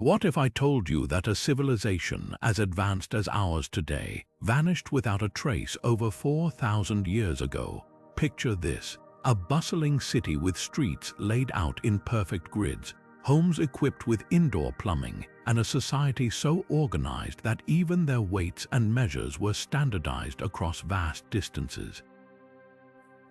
What if I told you that a civilization as advanced as ours today vanished without a trace over 4,000 years ago? Picture this: a bustling city with streets laid out in perfect grids, homes equipped with indoor plumbing, and a society so organized that even their weights and measures were standardized across vast distances.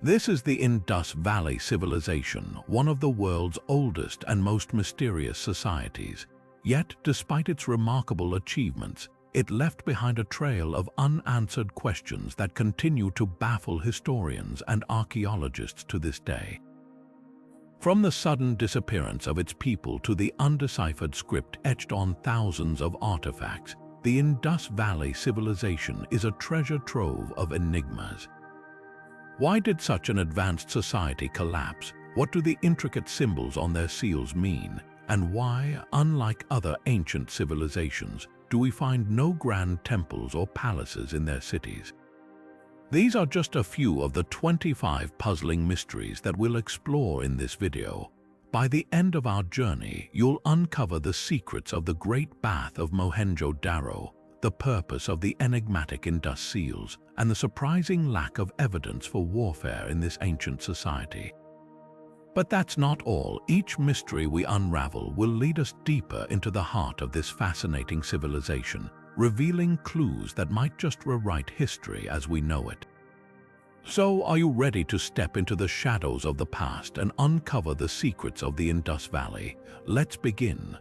This is the Indus Valley Civilization, one of the world's oldest and most mysterious societies. Yet, despite its remarkable achievements, it left behind a trail of unanswered questions that continue to baffle historians and archaeologists to this day. From the sudden disappearance of its people to the undeciphered script etched on thousands of artifacts, the Indus Valley Civilization is a treasure trove of enigmas. Why did such an advanced society collapse? What do the intricate symbols on their seals mean? And why, unlike other ancient civilizations, do we find no grand temples or palaces in their cities? These are just a few of the 25 puzzling mysteries that we'll explore in this video. By the end of our journey, you'll uncover the secrets of the Great Bath of Mohenjo-Daro, the purpose of the enigmatic Indus seals, and the surprising lack of evidence for warfare in this ancient society. But that's not all. Each mystery we unravel will lead us deeper into the heart of this fascinating civilization, revealing clues that might just rewrite history as we know it. So, are you ready to step into the shadows of the past and uncover the secrets of the Indus Valley? Let's begin.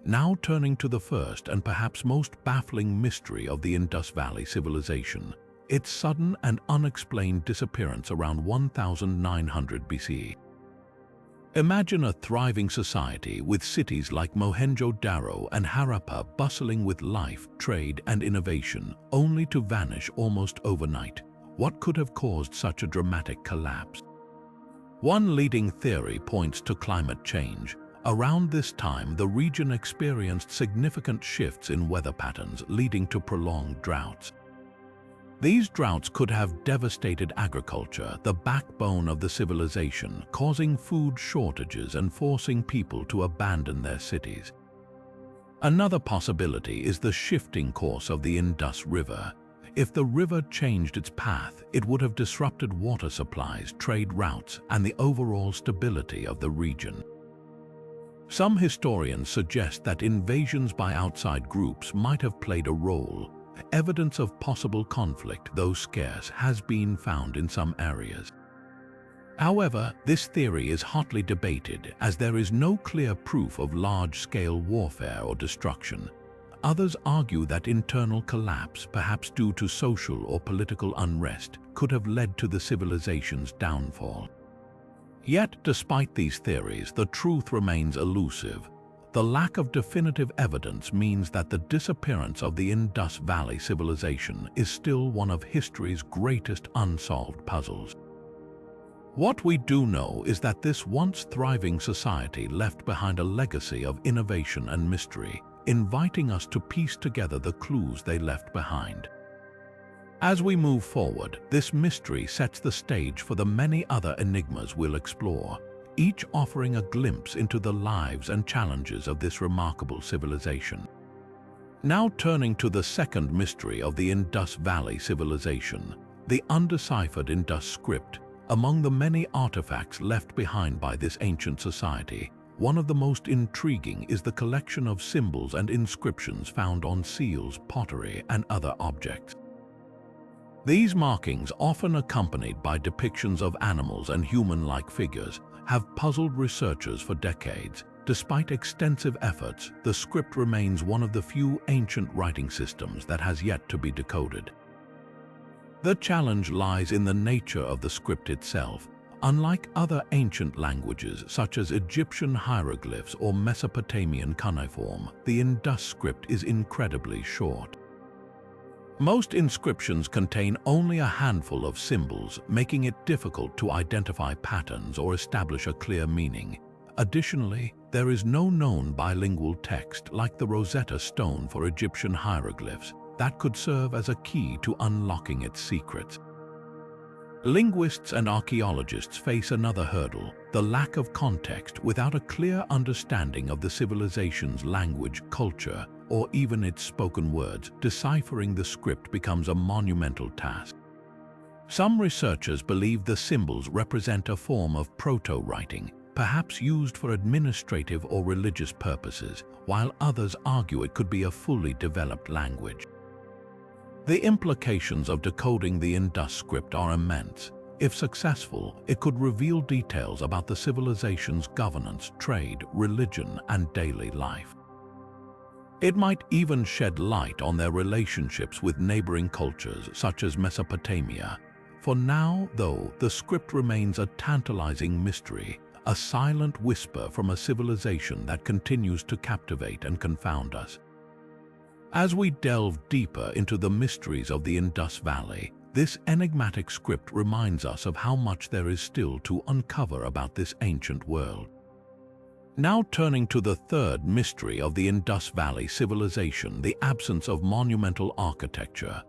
Now turning to the first and perhaps most baffling mystery of the Indus Valley Civilization, its sudden and unexplained disappearance around 1900 BCE. Imagine a thriving society with cities like Mohenjo-Daro and Harappa bustling with life, trade, and innovation, only to vanish almost overnight. What could have caused such a dramatic collapse? One leading theory points to climate change. Around this time, the region experienced significant shifts in weather patterns, leading to prolonged droughts. These droughts could have devastated agriculture, the backbone of the civilization, causing food shortages and forcing people to abandon their cities. Another possibility is the shifting course of the Indus River. If the river changed its path, it would have disrupted water supplies, trade routes, and the overall stability of the region. Some historians suggest that invasions by outside groups might have played a role. Evidence of possible conflict, though scarce, has been found in some areas. However, this theory is hotly debated as there is no clear proof of large-scale warfare or destruction. Others argue that internal collapse, perhaps due to social or political unrest, could have led to the civilization's downfall. Yet, despite these theories, the truth remains elusive. The lack of definitive evidence means that the disappearance of the Indus Valley Civilization is still one of history's greatest unsolved puzzles. What we do know is that this once thriving society left behind a legacy of innovation and mystery, inviting us to piece together the clues they left behind. As we move forward, this mystery sets the stage for the many other enigmas we'll explore, each offering a glimpse into the lives and challenges of this remarkable civilization. Now turning to the second mystery of the Indus Valley Civilization, the undeciphered Indus script. Among the many artifacts left behind by this ancient society, one of the most intriguing is the collection of symbols and inscriptions found on seals, pottery, and other objects. These markings, often accompanied by depictions of animals and human-like figures, have puzzled researchers for decades. Despite extensive efforts, the script remains one of the few ancient writing systems that has yet to be decoded. The challenge lies in the nature of the script itself. Unlike other ancient languages such as Egyptian hieroglyphs or Mesopotamian cuneiform, the Indus script is incredibly short. Most inscriptions contain only a handful of symbols, making it difficult to identify patterns or establish a clear meaning. Additionally, there is no known bilingual text like the Rosetta Stone for Egyptian hieroglyphs that could serve as a key to unlocking its secrets. Linguists and archaeologists face another hurdle, the lack of context. Without a clear understanding of the civilization's language, culture, or even its spoken words, deciphering the script becomes a monumental task. Some researchers believe the symbols represent a form of proto-writing, perhaps used for administrative or religious purposes, while others argue it could be a fully developed language. The implications of decoding the Indus script are immense. If successful, it could reveal details about the civilization's governance, trade, religion, and daily life. It might even shed light on their relationships with neighboring cultures such as Mesopotamia. For now, though, the script remains a tantalizing mystery, a silent whisper from a civilization that continues to captivate and confound us. As we delve deeper into the mysteries of the Indus Valley, this enigmatic script reminds us of how much there is still to uncover about this ancient world. Now turning to the third mystery of the Indus Valley Civilization, the absence of monumental architecture.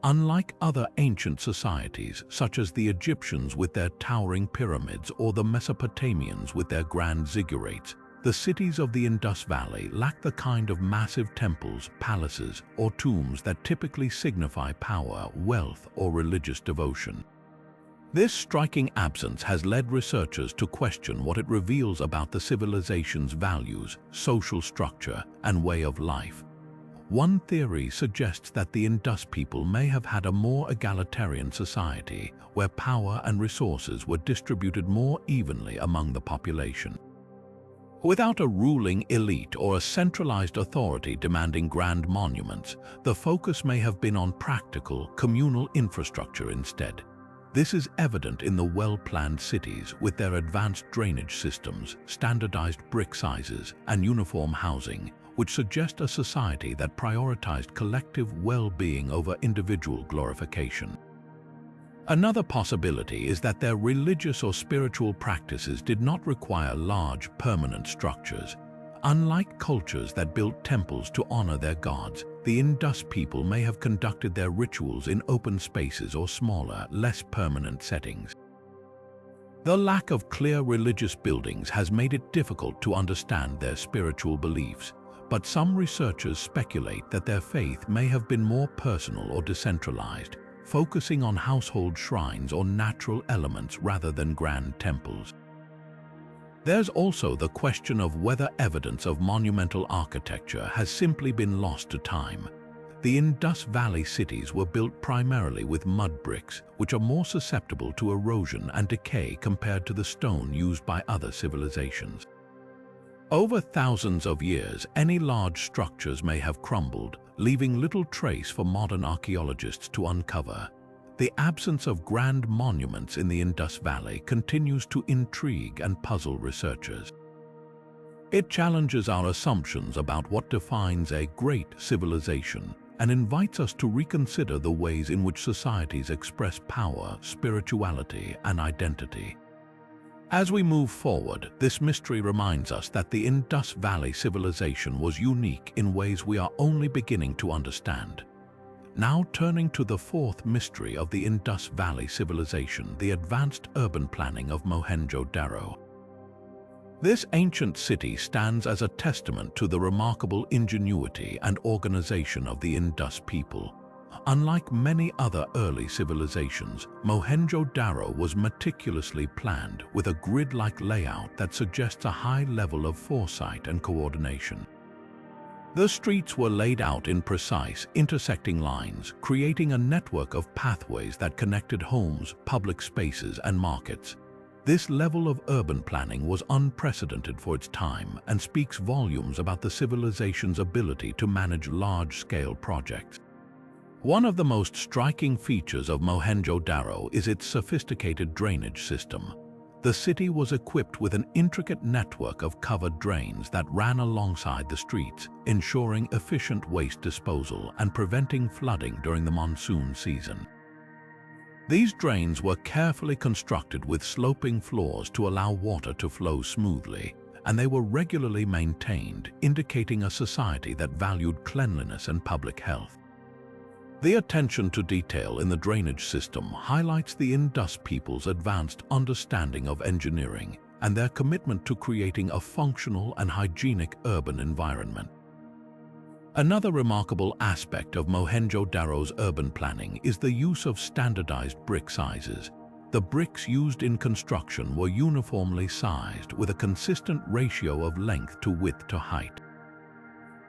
Unlike other ancient societies, such as the Egyptians with their towering pyramids or the Mesopotamians with their grand ziggurats, the cities of the Indus Valley lack the kind of massive temples, palaces, or tombs that typically signify power, wealth, or religious devotion. This striking absence has led researchers to question what it reveals about the civilization's values, social structure, and way of life. One theory suggests that the Indus people may have had a more egalitarian society, where power and resources were distributed more evenly among the population. Without a ruling elite or a centralized authority demanding grand monuments, the focus may have been on practical, communal infrastructure instead. This is evident in the well-planned cities with their advanced drainage systems, standardized brick sizes, and uniform housing, which suggest a society that prioritized collective well-being over individual glorification. Another possibility is that their religious or spiritual practices did not require large, permanent structures. Unlike cultures that built temples to honor their gods, the Indus people may have conducted their rituals in open spaces or smaller, less permanent settings. The lack of clear religious buildings has made it difficult to understand their spiritual beliefs, but some researchers speculate that their faith may have been more personal or decentralized, focusing on household shrines or natural elements rather than grand temples. There's also the question of whether evidence of monumental architecture has simply been lost to time. The Indus Valley cities were built primarily with mud bricks, which are more susceptible to erosion and decay compared to the stone used by other civilizations. Over thousands of years, any large structures may have crumbled, leaving little trace for modern archaeologists to uncover. The absence of grand monuments in the Indus Valley continues to intrigue and puzzle researchers. It challenges our assumptions about what defines a great civilization and invites us to reconsider the ways in which societies express power, spirituality, and identity. As we move forward, this mystery reminds us that the Indus Valley Civilization was unique in ways we are only beginning to understand. Now turning to the fourth mystery of the Indus Valley Civilization, the advanced urban planning of Mohenjo-Daro. This ancient city stands as a testament to the remarkable ingenuity and organization of the Indus people. Unlike many other early civilizations, Mohenjo-Daro was meticulously planned with a grid-like layout that suggests a high level of foresight and coordination. The streets were laid out in precise, intersecting lines, creating a network of pathways that connected homes, public spaces, and markets. This level of urban planning was unprecedented for its time and speaks volumes about the civilization's ability to manage large-scale projects. One of the most striking features of Mohenjo-Daro is its sophisticated drainage system. The city was equipped with an intricate network of covered drains that ran alongside the streets, ensuring efficient waste disposal and preventing flooding during the monsoon season. These drains were carefully constructed with sloping floors to allow water to flow smoothly, and they were regularly maintained, indicating a society that valued cleanliness and public health. The attention to detail in the drainage system highlights the Indus people's advanced understanding of engineering and their commitment to creating a functional and hygienic urban environment. Another remarkable aspect of Mohenjo-Daro's urban planning is the use of standardized brick sizes. The bricks used in construction were uniformly sized with a consistent ratio of length to width to height.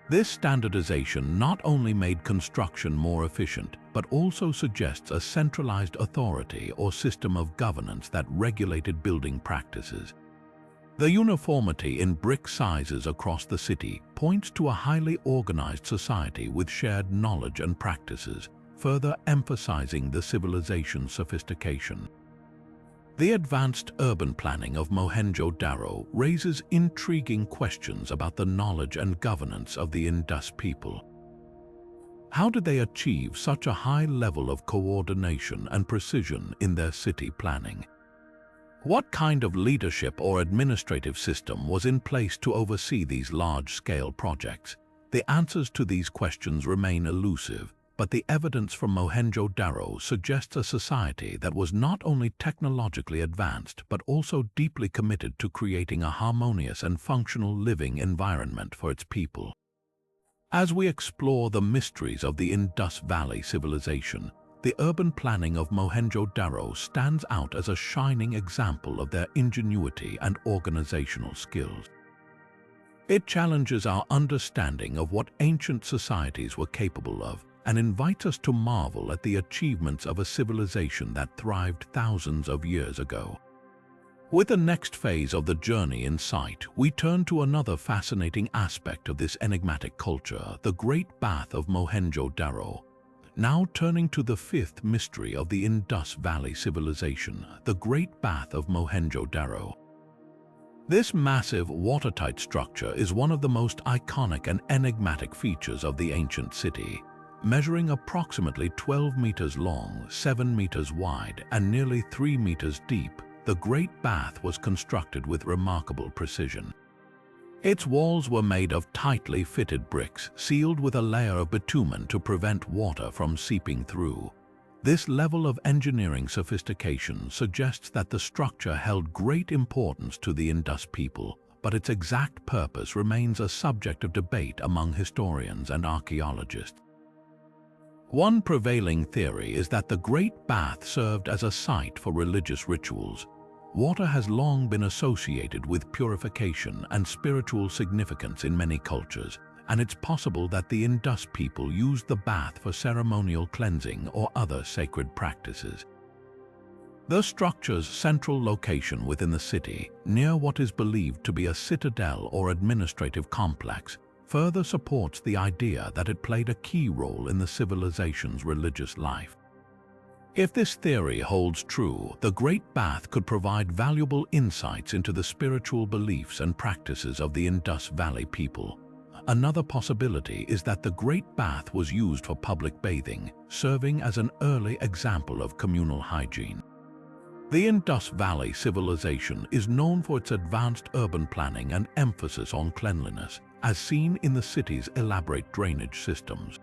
This standardization not only made construction more efficient, but also suggests a centralized authority or system of governance that regulated building practices. The uniformity in brick sizes across the city points to a highly organized society with shared knowledge and practices, further emphasizing the civilization's sophistication. The advanced urban planning of Mohenjo-Daro raises intriguing questions about the knowledge and governance of the Indus people. How did they achieve such a high level of coordination and precision in their city planning? What kind of leadership or administrative system was in place to oversee these large-scale projects? The answers to these questions remain elusive, but the evidence from Mohenjo-Daro suggests a society that was not only technologically advanced but also deeply committed to creating a harmonious and functional living environment for its people. As we explore the mysteries of the Indus Valley Civilization, the urban planning of Mohenjo-Daro stands out as a shining example of their ingenuity and organizational skills. It challenges our understanding of what ancient societies were capable of and invites us to marvel at the achievements of a civilization that thrived thousands of years ago. With the next phase of the journey in sight, we turn to another fascinating aspect of this enigmatic culture, the Great Bath of Mohenjo-Daro. Now turning to the fifth mystery of the Indus Valley Civilization, the Great Bath of Mohenjo-Daro. This massive, watertight structure is one of the most iconic and enigmatic features of the ancient city. Measuring approximately 12 meters long, 7 meters wide, and nearly 3 meters deep, the Great Bath was constructed with remarkable precision. Its walls were made of tightly fitted bricks, sealed with a layer of bitumen to prevent water from seeping through. This level of engineering sophistication suggests that the structure held great importance to the Indus people, but its exact purpose remains a subject of debate among historians and archaeologists. One prevailing theory is that the Great Bath served as a site for religious rituals. Water has long been associated with purification and spiritual significance in many cultures, and it's possible that the Indus people used the bath for ceremonial cleansing or other sacred practices. The structure's central location within the city, near what is believed to be a citadel or administrative complex, further supports the idea that it played a key role in the civilization's religious life. If this theory holds true, the Great Bath could provide valuable insights into the spiritual beliefs and practices of the Indus Valley people. Another possibility is that the Great Bath was used for public bathing, serving as an early example of communal hygiene. The Indus Valley Civilization is known for its advanced urban planning and emphasis on cleanliness, as seen in the city's elaborate drainage systems.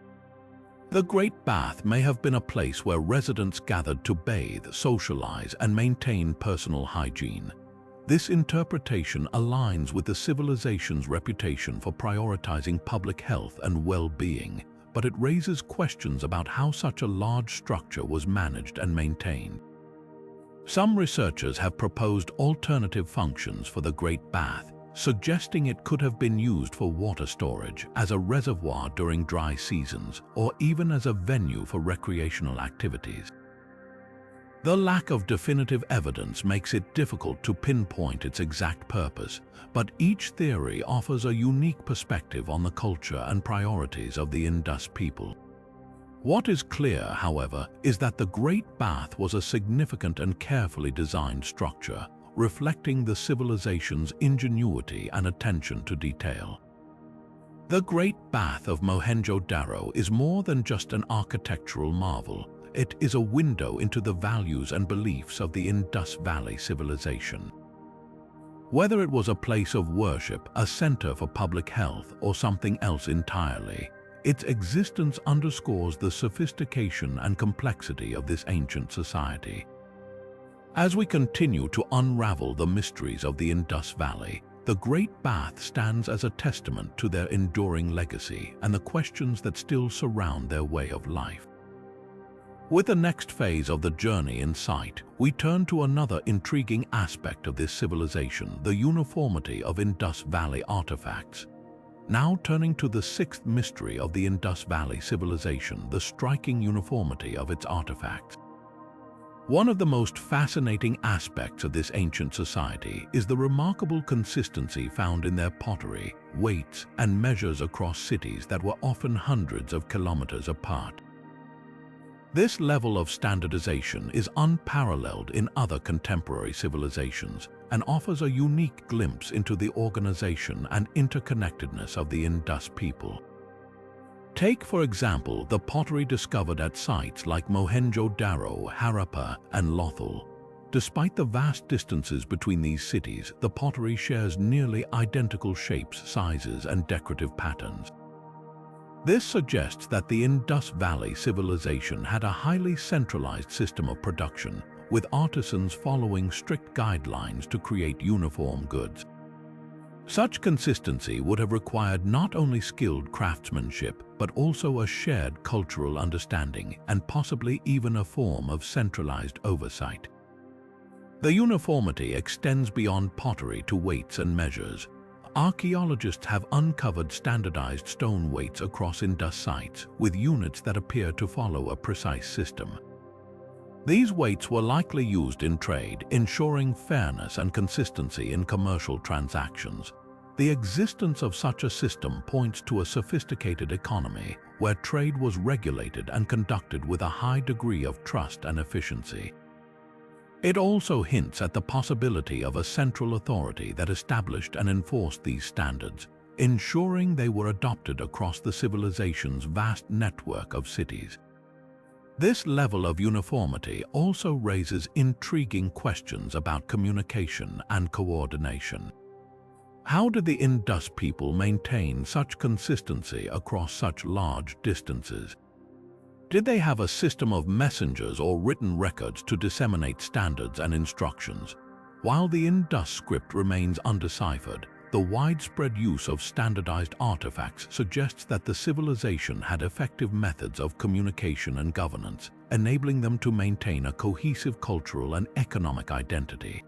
The Great Bath may have been a place where residents gathered to bathe, socialize, and maintain personal hygiene. This interpretation aligns with the civilization's reputation for prioritizing public health and well-being, but it raises questions about how such a large structure was managed and maintained. Some researchers have proposed alternative functions for the Great Bath, suggesting it could have been used for water storage, as a reservoir during dry seasons, or even as a venue for recreational activities. The lack of definitive evidence makes it difficult to pinpoint its exact purpose, but each theory offers a unique perspective on the culture and priorities of the Indus people. What is clear, however, is that the Great Bath was a significant and carefully designed structure, reflecting the civilization's ingenuity and attention to detail. The Great Bath of Mohenjo-Daro is more than just an architectural marvel. It is a window into the values and beliefs of the Indus Valley Civilization. Whether it was a place of worship, a center for public health, or something else entirely, Its existence underscores the sophistication and complexity of this ancient society. As we continue to unravel the mysteries of the Indus Valley, the Great Bath stands as a testament to their enduring legacy and the questions that still surround their way of life. With the next phase of the journey in sight, we turn to another intriguing aspect of this civilization, the uniformity of Indus Valley artifacts. Now turning to the sixth mystery of the Indus Valley Civilization, the striking uniformity of its artifacts. One of the most fascinating aspects of this ancient society is the remarkable consistency found in their pottery, weights, and measures across cities that were often hundreds of kilometers apart. This level of standardization is unparalleled in other contemporary civilizations and offers a unique glimpse into the organization and interconnectedness of the Indus people. Take, for example, the pottery discovered at sites like Mohenjo-Daro, Harappa, and Lothal. Despite the vast distances between these cities, the pottery shares nearly identical shapes, sizes, and decorative patterns. This suggests that the Indus Valley Civilization had a highly centralized system of production, with artisans following strict guidelines to create uniform goods. Such consistency would have required not only skilled craftsmanship, but also a shared cultural understanding and possibly even a form of centralized oversight. The uniformity extends beyond pottery to weights and measures. Archaeologists have uncovered standardized stone weights across Indus sites, with units that appear to follow a precise system. These weights were likely used in trade, ensuring fairness and consistency in commercial transactions. The existence of such a system points to a sophisticated economy where trade was regulated and conducted with a high degree of trust and efficiency. It also hints at the possibility of a central authority that established and enforced these standards, ensuring they were adopted across the civilization's vast network of cities. This level of uniformity also raises intriguing questions about communication and coordination. How did the Indus people maintain such consistency across such large distances? Did they have a system of messengers or written records to disseminate standards and instructions? While the Indus script remains undeciphered, the widespread use of standardized artifacts suggests that the civilization had effective methods of communication and governance, enabling them to maintain a cohesive cultural and economic identity.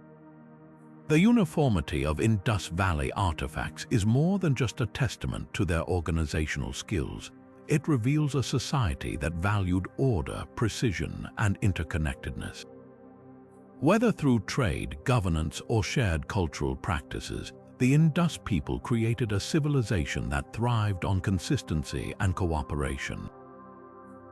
The uniformity of Indus Valley artifacts is more than just a testament to their organizational skills. It reveals a society that valued order, precision, and interconnectedness. Whether through trade, governance, or shared cultural practices, the Indus people created a civilization that thrived on consistency and cooperation.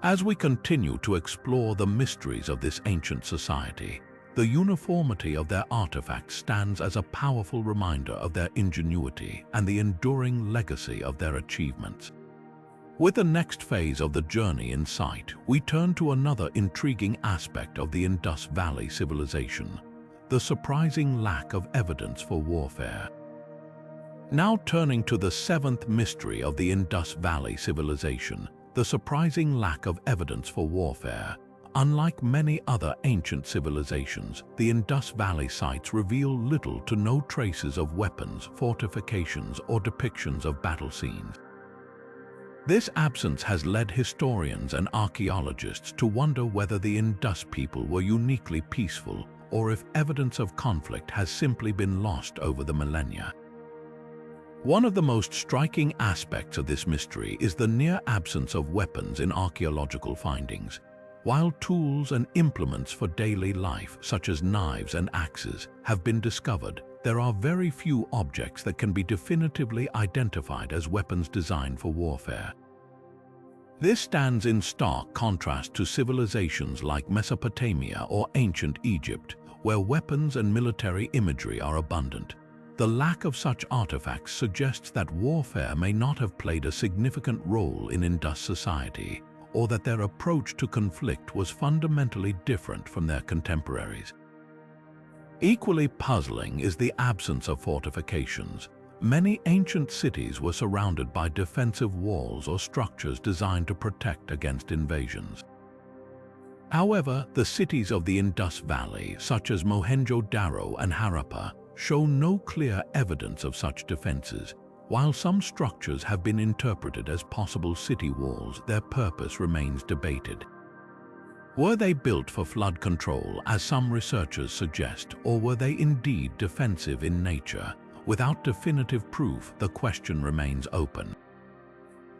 As we continue to explore the mysteries of this ancient society, the uniformity of their artifacts stands as a powerful reminder of their ingenuity and the enduring legacy of their achievements. With the next phase of the journey in sight, we turn to another intriguing aspect of the Indus Valley Civilization, the surprising lack of evidence for warfare. Now turning to the seventh mystery of the Indus Valley Civilization, the surprising lack of evidence for warfare. Unlike many other ancient civilizations, the Indus Valley sites reveal little to no traces of weapons, fortifications, or depictions of battle scenes. This absence has led historians and archaeologists to wonder whether the Indus people were uniquely peaceful or if evidence of conflict has simply been lost over the millennia. One of the most striking aspects of this mystery is the near absence of weapons in archaeological findings. While tools and implements for daily life, such as knives and axes, have been discovered, there are very few objects that can be definitively identified as weapons designed for warfare. This stands in stark contrast to civilizations like Mesopotamia or ancient Egypt, where weapons and military imagery are abundant. The lack of such artifacts suggests that warfare may not have played a significant role in Indus society, or that their approach to conflict was fundamentally different from their contemporaries. Equally puzzling is the absence of fortifications. Many ancient cities were surrounded by defensive walls or structures designed to protect against invasions. However, the cities of the Indus Valley, such as Mohenjo-Daro and Harappa, show no clear evidence of such defenses. While some structures have been interpreted as possible city walls, their purpose remains debated. Were they built for flood control, as some researchers suggest, or were they indeed defensive in nature? Without definitive proof, the question remains open.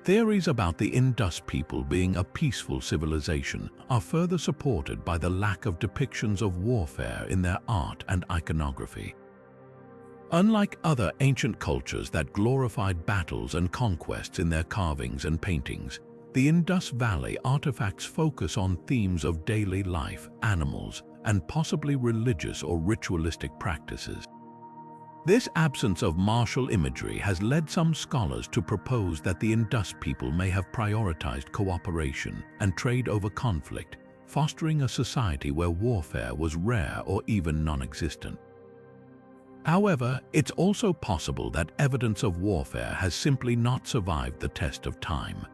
Theories about the Indus people being a peaceful civilization are further supported by the lack of depictions of warfare in their art and iconography. Unlike other ancient cultures that glorified battles and conquests in their carvings and paintings, the Indus Valley artifacts focus on themes of daily life, animals, and possibly religious or ritualistic practices. This absence of martial imagery has led some scholars to propose that the Indus people may have prioritized cooperation and trade over conflict, fostering a society where warfare was rare or even non-existent. However, it's also possible that evidence of warfare has simply not survived the test of time.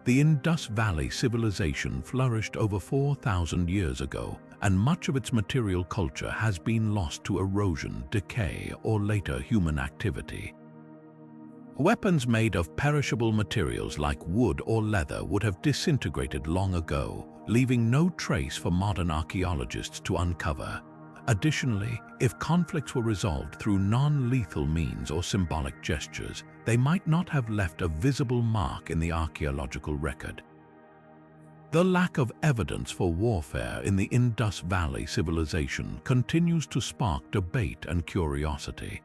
The Indus Valley Civilization flourished over 4,000 years ago, and much of its material culture has been lost to erosion, decay, or later human activity. Weapons made of perishable materials like wood or leather would have disintegrated long ago, leaving no trace for modern archaeologists to uncover. Additionally, if conflicts were resolved through non-lethal means or symbolic gestures, they might not have left a visible mark in the archaeological record. The lack of evidence for warfare in the Indus Valley Civilization continues to spark debate and curiosity.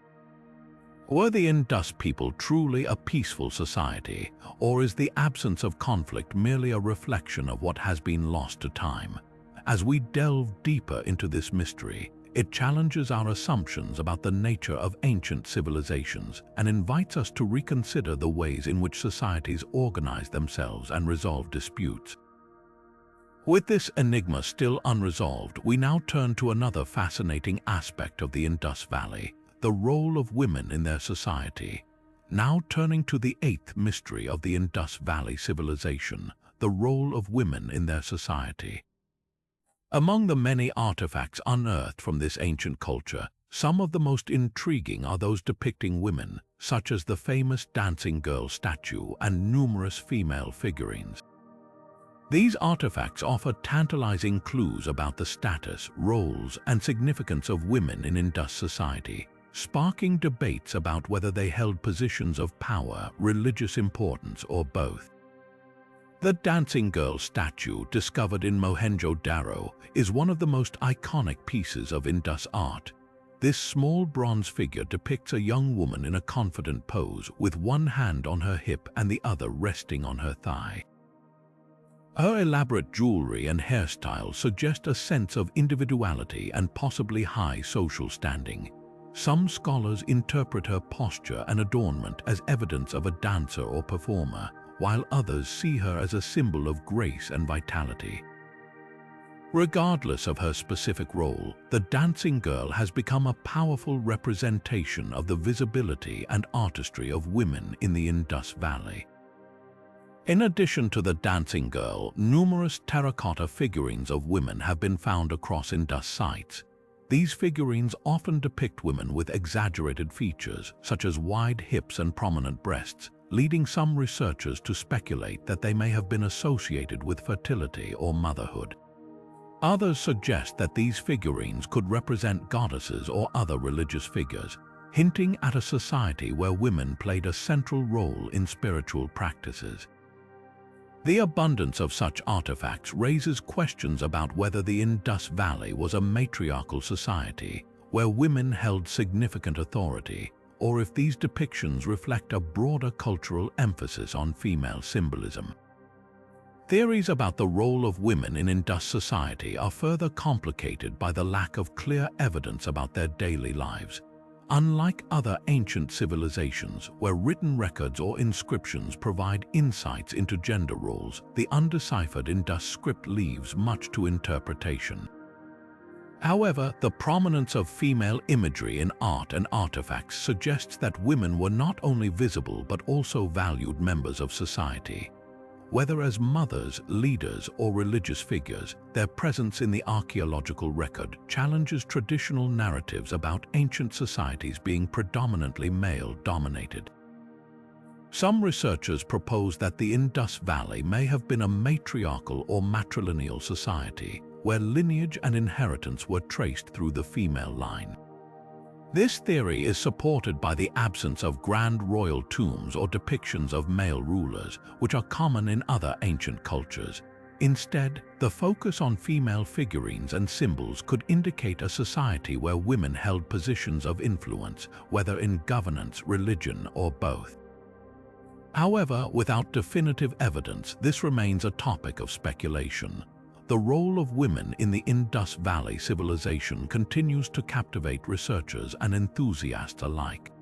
Were the Indus people truly a peaceful society, or is the absence of conflict merely a reflection of what has been lost to time? As we delve deeper into this mystery, it challenges our assumptions about the nature of ancient civilizations and invites us to reconsider the ways in which societies organize themselves and resolve disputes. With this enigma still unresolved, we now turn to another fascinating aspect of the Indus Valley, the role of women in their society. Now turning to the eighth mystery of the Indus Valley Civilization, the role of women in their society. Among the many artifacts unearthed from this ancient culture, some of the most intriguing are those depicting women, such as the famous dancing girl statue and numerous female figurines. These artifacts offer tantalizing clues about the status, roles, and significance of women in Indus society, sparking debates about whether they held positions of power, religious importance, or both. The dancing girl statue, discovered in Mohenjo-Daro, is one of the most iconic pieces of Indus art. This small bronze figure depicts a young woman in a confident pose, with one hand on her hip and the other resting on her thigh. Her elaborate jewelry and hairstyle suggest a sense of individuality and possibly high social standing. Some scholars interpret her posture and adornment as evidence of a dancer or performer, while others see her as a symbol of grace and vitality. Regardless of her specific role, the dancing girl has become a powerful representation of the visibility and artistry of women in the Indus Valley. In addition to the dancing girl, numerous terracotta figurines of women have been found across Indus sites. These figurines often depict women with exaggerated features, such as wide hips and prominent breasts, leading some researchers to speculate that they may have been associated with fertility or motherhood. Others suggest that these figurines could represent goddesses or other religious figures, hinting at a society where women played a central role in spiritual practices. The abundance of such artifacts raises questions about whether the Indus Valley was a matriarchal society where women held significant authority, or if these depictions reflect a broader cultural emphasis on female symbolism. Theories about the role of women in Indus society are further complicated by the lack of clear evidence about their daily lives. Unlike other ancient civilizations, where written records or inscriptions provide insights into gender roles, the undeciphered Indus script leaves much to interpretation. However, the prominence of female imagery in art and artifacts suggests that women were not only visible but also valued members of society. Whether as mothers, leaders, or religious figures, their presence in the archaeological record challenges traditional narratives about ancient societies being predominantly male-dominated. Some researchers propose that the Indus Valley may have been a matriarchal or matrilineal society, where lineage and inheritance were traced through the female line. This theory is supported by the absence of grand royal tombs or depictions of male rulers, which are common in other ancient cultures. Instead, the focus on female figurines and symbols could indicate a society where women held positions of influence, whether in governance, religion, or both. However, without definitive evidence, this remains a topic of speculation. The role of women in the Indus Valley Civilization continues to captivate researchers and enthusiasts alike.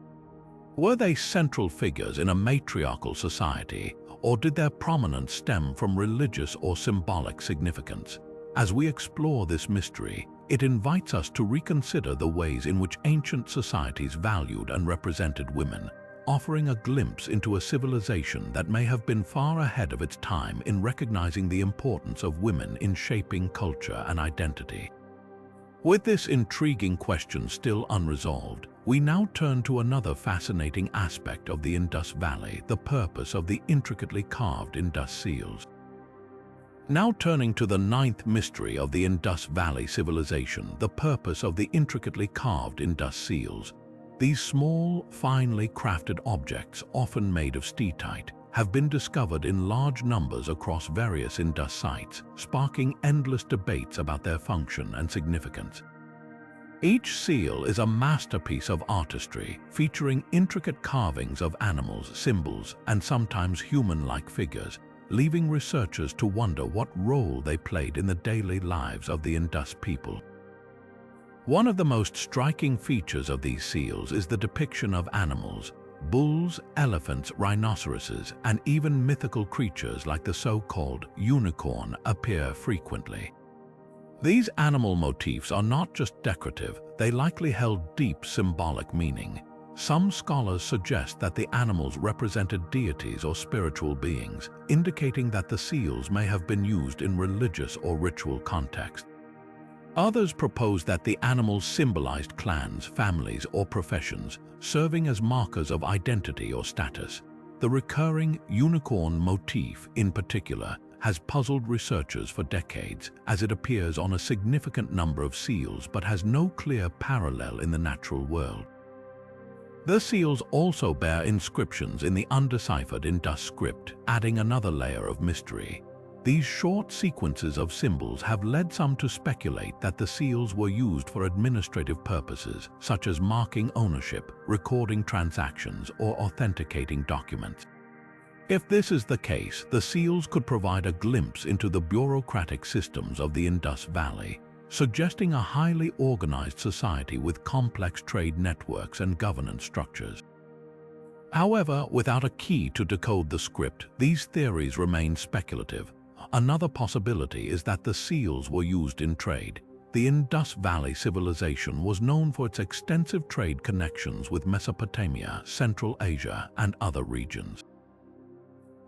Were they central figures in a matriarchal society, or did their prominence stem from religious or symbolic significance? As we explore this mystery, it invites us to reconsider the ways in which ancient societies valued and represented women, offering a glimpse into a civilization that may have been far ahead of its time in recognizing the importance of women in shaping culture and identity. With this intriguing question still unresolved, we now turn to another fascinating aspect of the Indus Valley, the purpose of the intricately carved Indus seals. Now turning to the ninth mystery of the Indus Valley Civilization, the purpose of the intricately carved Indus seals. These small, finely crafted objects, often made of steatite, have been discovered in large numbers across various Indus sites, sparking endless debates about their function and significance. Each seal is a masterpiece of artistry, featuring intricate carvings of animals, symbols, and sometimes human-like figures, leaving researchers to wonder what role they played in the daily lives of the Indus people. One of the most striking features of these seals is the depiction of animals. Bulls, elephants, rhinoceroses, and even mythical creatures like the so-called unicorn appear frequently. These animal motifs are not just decorative, they likely held deep symbolic meaning. Some scholars suggest that the animals represented deities or spiritual beings, indicating that the seals may have been used in religious or ritual contexts. Others propose that the animals symbolized clans, families, or professions, serving as markers of identity or status. The recurring unicorn motif, in particular, has puzzled researchers for decades, as it appears on a significant number of seals but has no clear parallel in the natural world. The seals also bear inscriptions in the undeciphered Indus script, adding another layer of mystery. These short sequences of symbols have led some to speculate that the seals were used for administrative purposes, such as marking ownership, recording transactions, or authenticating documents. If this is the case, the seals could provide a glimpse into the bureaucratic systems of the Indus Valley, suggesting a highly organized society with complex trade networks and governance structures. However, without a key to decode the script, these theories remain speculative. Another possibility is that the seals were used in trade. The Indus Valley Civilization was known for its extensive trade connections with Mesopotamia, Central Asia, and other regions.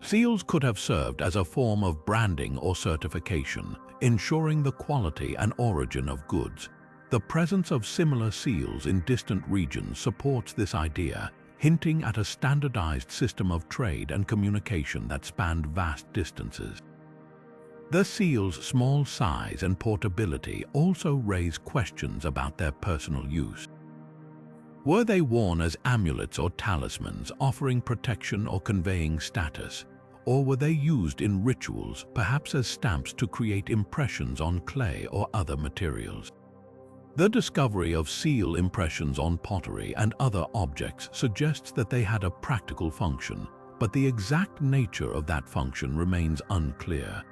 Seals could have served as a form of branding or certification, ensuring the quality and origin of goods. The presence of similar seals in distant regions supports this idea, hinting at a standardized system of trade and communication that spanned vast distances. The seals' small size and portability also raise questions about their personal use. Were they worn as amulets or talismans, offering protection or conveying status? Or were they used in rituals, perhaps as stamps to create impressions on clay or other materials? The discovery of seal impressions on pottery and other objects suggests that they had a practical function, but the exact nature of that function remains unclear.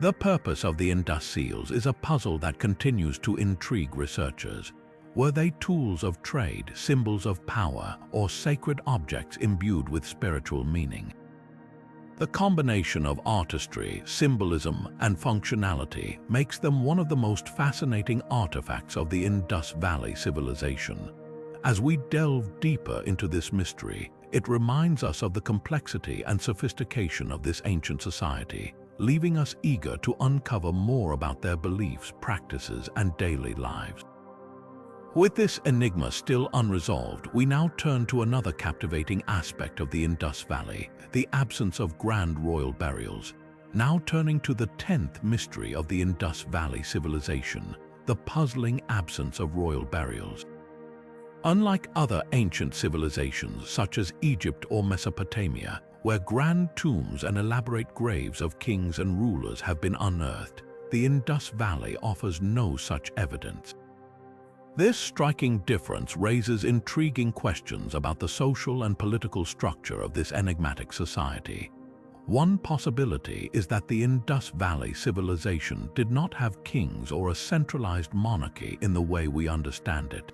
The purpose of the Indus seals is a puzzle that continues to intrigue researchers. Were they tools of trade, symbols of power, or sacred objects imbued with spiritual meaning? The combination of artistry, symbolism, and functionality makes them one of the most fascinating artifacts of the Indus Valley Civilization. As we delve deeper into this mystery, it reminds us of the complexity and sophistication of this ancient society, leaving us eager to uncover more about their beliefs, practices, and daily lives. With this enigma still unresolved, we now turn to another captivating aspect of the Indus Valley, the absence of grand royal burials. Now turning to the 10th mystery of the Indus Valley Civilization, the puzzling absence of royal burials. Unlike other ancient civilizations such as Egypt or Mesopotamia, where grand tombs and elaborate graves of kings and rulers have been unearthed, the Indus Valley offers no such evidence. This striking difference raises intriguing questions about the social and political structure of this enigmatic society. One possibility is that the Indus Valley Civilization did not have kings or a centralized monarchy in the way we understand it.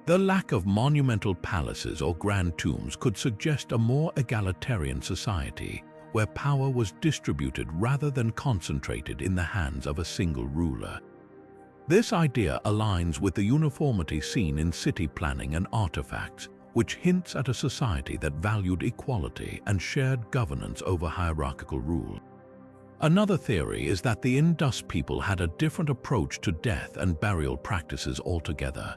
The lack of monumental palaces or grand tombs could suggest a more egalitarian society, where power was distributed rather than concentrated in the hands of a single ruler. This idea aligns with the uniformity seen in city planning and artifacts, which hints at a society that valued equality and shared governance over hierarchical rule. Another theory is that the Indus people had a different approach to death and burial practices altogether.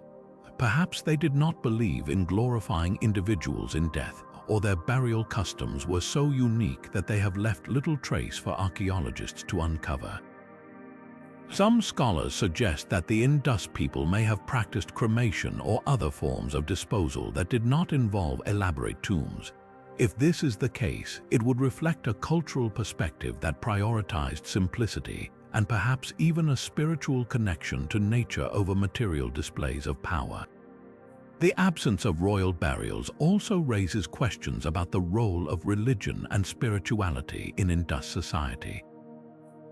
Perhaps they did not believe in glorifying individuals in death, or their burial customs were so unique that they have left little trace for archaeologists to uncover. Some scholars suggest that the Indus people may have practiced cremation or other forms of disposal that did not involve elaborate tombs. If this is the case, it would reflect a cultural perspective that prioritized simplicity and perhaps even a spiritual connection to nature over material displays of power. The absence of royal burials also raises questions about the role of religion and spirituality in Indus society.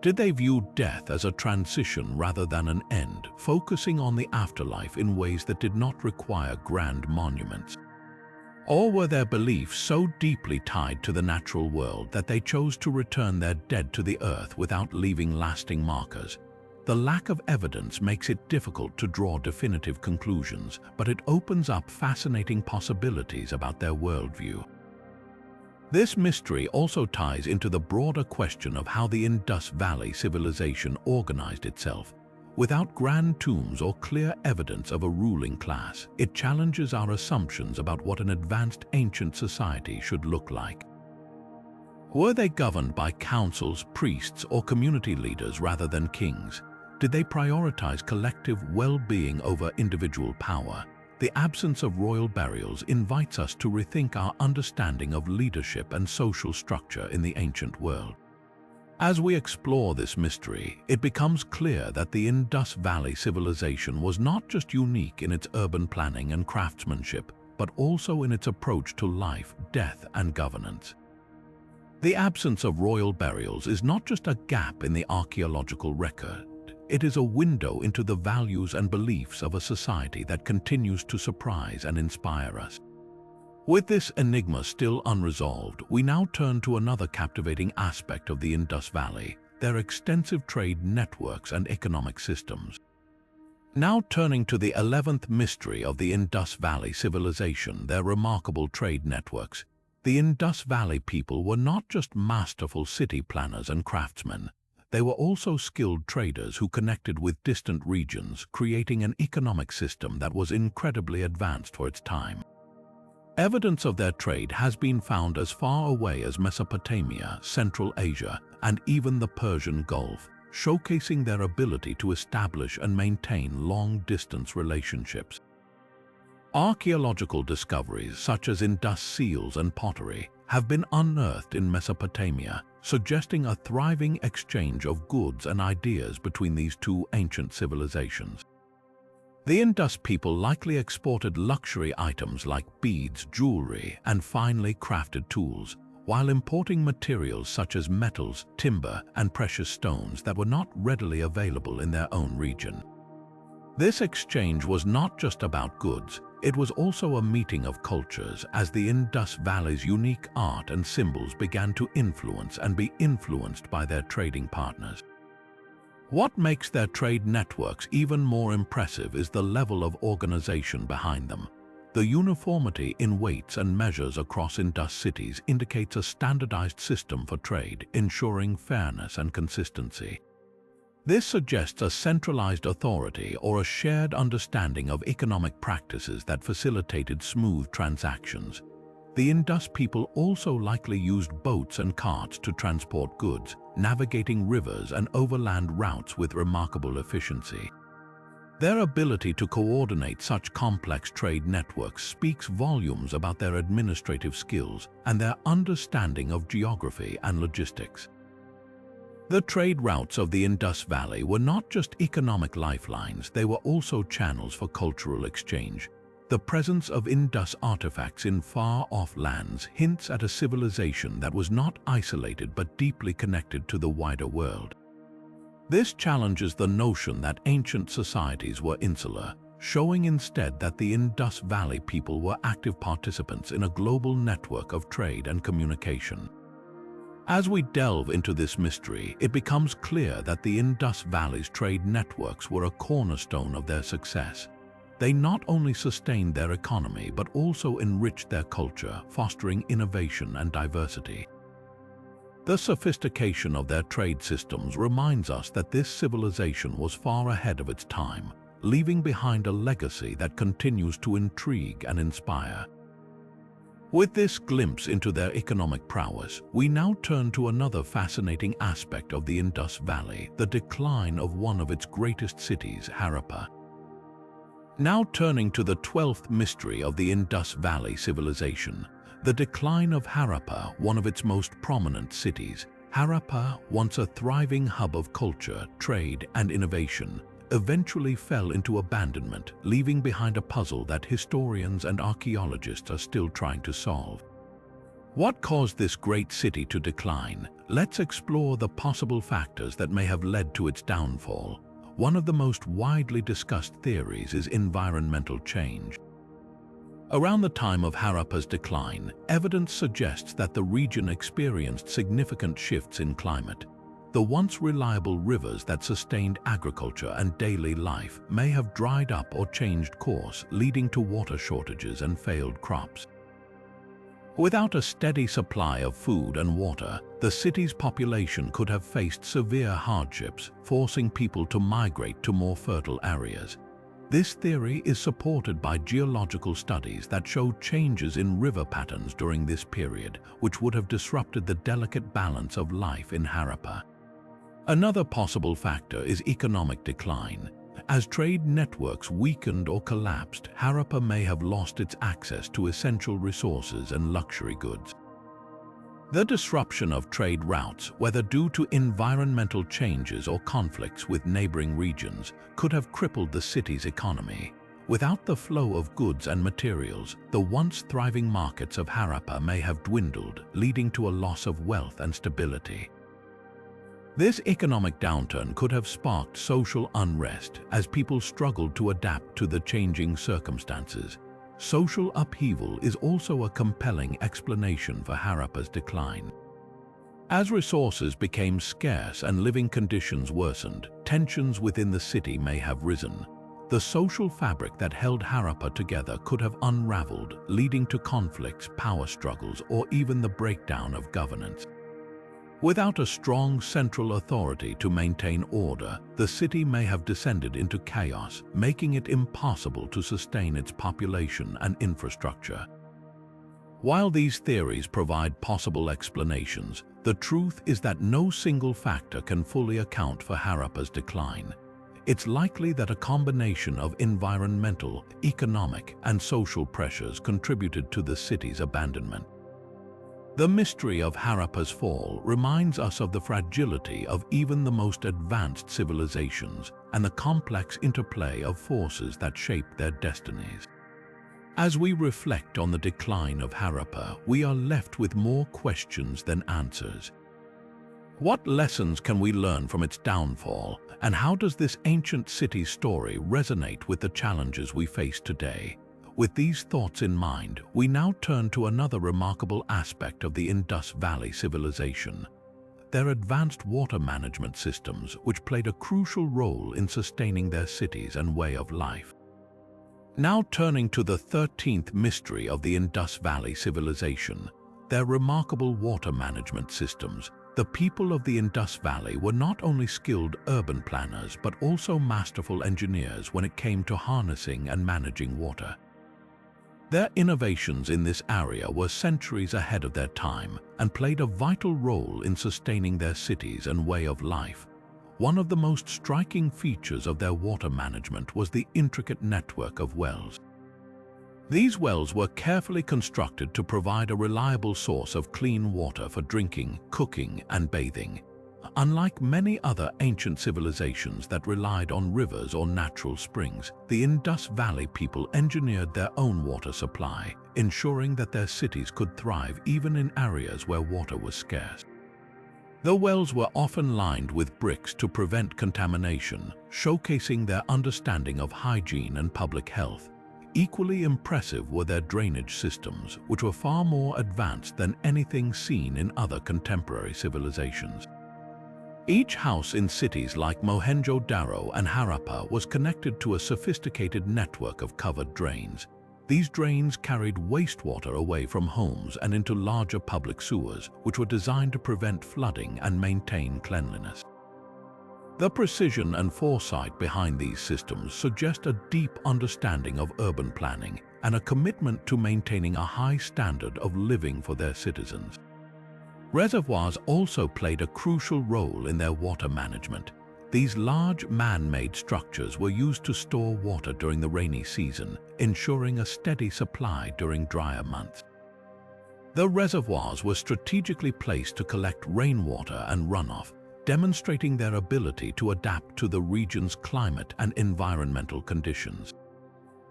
Did they view death as a transition rather than an end, focusing on the afterlife in ways that did not require grand monuments? Or were their beliefs so deeply tied to the natural world that they chose to return their dead to the earth without leaving lasting markers? The lack of evidence makes it difficult to draw definitive conclusions, but it opens up fascinating possibilities about their worldview. This mystery also ties into the broader question of how the Indus Valley Civilization organized itself. Without grand tombs or clear evidence of a ruling class, it challenges our assumptions about what an advanced ancient society should look like. Were they governed by councils, priests, or community leaders rather than kings? Did they prioritize collective well-being over individual power? The absence of royal burials invites us to rethink our understanding of leadership and social structure in the ancient world. As we explore this mystery, it becomes clear that the Indus Valley Civilization was not just unique in its urban planning and craftsmanship, but also in its approach to life, death, and governance. The absence of royal burials is not just a gap in the archaeological record. It is a window into the values and beliefs of a society that continues to surprise and inspire us. With this enigma still unresolved, we now turn to another captivating aspect of the Indus Valley, their extensive trade networks and economic systems. Now turning to the 11th mystery of the Indus Valley Civilization, their remarkable trade networks. The Indus Valley people were not just masterful city planners and craftsmen. They were also skilled traders who connected with distant regions, creating an economic system that was incredibly advanced for its time. Evidence of their trade has been found as far away as Mesopotamia, Central Asia, and even the Persian Gulf, showcasing their ability to establish and maintain long-distance relationships. Archaeological discoveries such as Indus seals and pottery have been unearthed in Mesopotamia, suggesting a thriving exchange of goods and ideas between these two ancient civilizations. The Indus people likely exported luxury items like beads, jewelry, and finely crafted tools, while importing materials such as metals, timber, and precious stones that were not readily available in their own region. This exchange was not just about goods, It was also a meeting of cultures as the Indus Valley's unique art and symbols began to influence and be influenced by their trading partners. What makes their trade networks even more impressive is the level of organization behind them. The uniformity in weights and measures across Indus cities indicates a standardized system for trade, ensuring fairness and consistency. This suggests a centralized authority or a shared understanding of economic practices that facilitated smooth transactions. The Indus people also likely used boats and carts to transport goods, navigating rivers and overland routes with remarkable efficiency. Their ability to coordinate such complex trade networks speaks volumes about their administrative skills and their understanding of geography and logistics. The trade routes of the Indus Valley were not just economic lifelines, they were also channels for cultural exchange. The presence of Indus artifacts in far-off lands hints at a civilization that was not isolated but deeply connected to the wider world. This challenges the notion that ancient societies were insular, showing instead that the Indus Valley people were active participants in a global network of trade and communication. As we delve into this mystery, it becomes clear that the Indus Valley's trade networks were a cornerstone of their success. They not only sustained their economy but also enriched their culture, fostering innovation and diversity. The sophistication of their trade systems reminds us that this civilization was far ahead of its time, leaving behind a legacy that continues to intrigue and inspire. With this glimpse into their economic prowess, we now turn to another fascinating aspect of the Indus Valley, the decline of one of its greatest cities, Harappa. Now turning to the 12th mystery of the Indus Valley Civilization, the decline of Harappa, one of its most prominent cities. Harappa, once a thriving hub of culture, trade, and innovation, eventually fell into abandonment, leaving behind a puzzle that historians and archaeologists are still trying to solve. What caused this great city to decline? Let's explore the possible factors that may have led to its downfall. One of the most widely discussed theories is environmental change. Around the time of Harappa's decline, evidence suggests that the region experienced significant shifts in climate. The once reliable rivers that sustained agriculture and daily life may have dried up or changed course, leading to water shortages and failed crops. Without a steady supply of food and water, the city's population could have faced severe hardships, forcing people to migrate to more fertile areas. This theory is supported by geological studies that show changes in river patterns during this period, which would have disrupted the delicate balance of life in Harappa. Another possible factor is economic decline. As trade networks weakened or collapsed, Harappa may have lost its access to essential resources and luxury goods. The disruption of trade routes, whether due to environmental changes or conflicts with neighboring regions, could have crippled the city's economy. Without the flow of goods and materials, the once thriving markets of Harappa may have dwindled, leading to a loss of wealth and stability. This economic downturn could have sparked social unrest as people struggled to adapt to the changing circumstances. Social upheaval is also a compelling explanation for Harappa's decline. As resources became scarce and living conditions worsened, tensions within the city may have risen. The social fabric that held Harappa together could have unraveled, leading to conflicts, power struggles, or even the breakdown of governance. Without a strong central authority to maintain order, the city may have descended into chaos, making it impossible to sustain its population and infrastructure. While these theories provide possible explanations, the truth is that no single factor can fully account for Harappa's decline. It's likely that a combination of environmental, economic, and social pressures contributed to the city's abandonment. The mystery of Harappa's fall reminds us of the fragility of even the most advanced civilizations and the complex interplay of forces that shape their destinies. As we reflect on the decline of Harappa, we are left with more questions than answers. What lessons can we learn from its downfall, and how does this ancient city's story resonate with the challenges we face today? With these thoughts in mind, we now turn to another remarkable aspect of the Indus Valley Civilization: their advanced water management systems, which played a crucial role in sustaining their cities and way of life. Now turning to the 13th mystery of the Indus Valley Civilization, their remarkable water management systems. The people of the Indus Valley were not only skilled urban planners but also masterful engineers when it came to harnessing and managing water. Their innovations in this area were centuries ahead of their time and played a vital role in sustaining their cities and way of life. One of the most striking features of their water management was the intricate network of wells. These wells were carefully constructed to provide a reliable source of clean water for drinking, cooking, and bathing. Unlike many other ancient civilizations that relied on rivers or natural springs, the Indus Valley people engineered their own water supply, ensuring that their cities could thrive even in areas where water was scarce. The wells were often lined with bricks to prevent contamination, showcasing their understanding of hygiene and public health. Equally impressive were their drainage systems, which were far more advanced than anything seen in other contemporary civilizations. Each house in cities like Mohenjo-Daro and Harappa was connected to a sophisticated network of covered drains. These drains carried wastewater away from homes and into larger public sewers, which were designed to prevent flooding and maintain cleanliness. The precision and foresight behind these systems suggest a deep understanding of urban planning and a commitment to maintaining a high standard of living for their citizens. Reservoirs also played a crucial role in their water management. These large man-made structures were used to store water during the rainy season, ensuring a steady supply during drier months. The reservoirs were strategically placed to collect rainwater and runoff, demonstrating their ability to adapt to the region's climate and environmental conditions.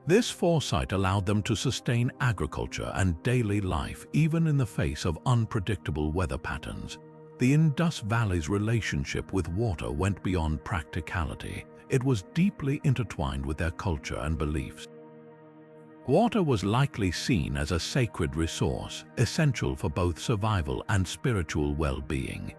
This foresight allowed them to sustain agriculture and daily life even in the face of unpredictable weather patterns. The Indus Valley's relationship with water went beyond practicality. It was deeply intertwined with their culture and beliefs. Water was likely seen as a sacred resource, essential for both survival and spiritual well-being.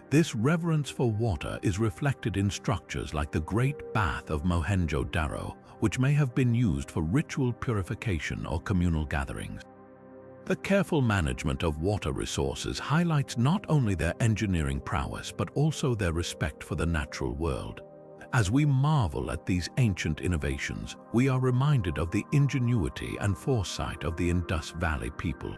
This reverence for water is reflected in structures like the Great Bath of Mohenjo-Daro, which may have been used for ritual purification or communal gatherings. The careful management of water resources highlights not only their engineering prowess but also their respect for the natural world. As we marvel at these ancient innovations, we are reminded of the ingenuity and foresight of the Indus Valley people.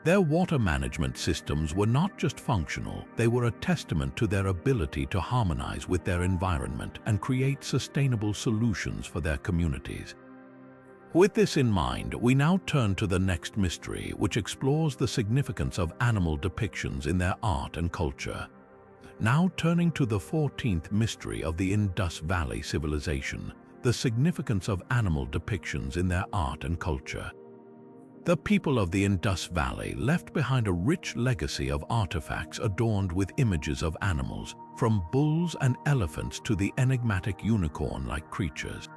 Their water management systems were not just functional, they were a testament to their ability to harmonize with their environment and create sustainable solutions for their communities. With this in mind, we now turn to the next mystery, which explores the significance of animal depictions in their art and culture. Now turning to the 14th mystery of the Indus Valley Civilization, the significance of animal depictions in their art and culture. The people of the Indus Valley left behind a rich legacy of artifacts adorned with images of animals, from bulls and elephants to the enigmatic unicorn-like creatures.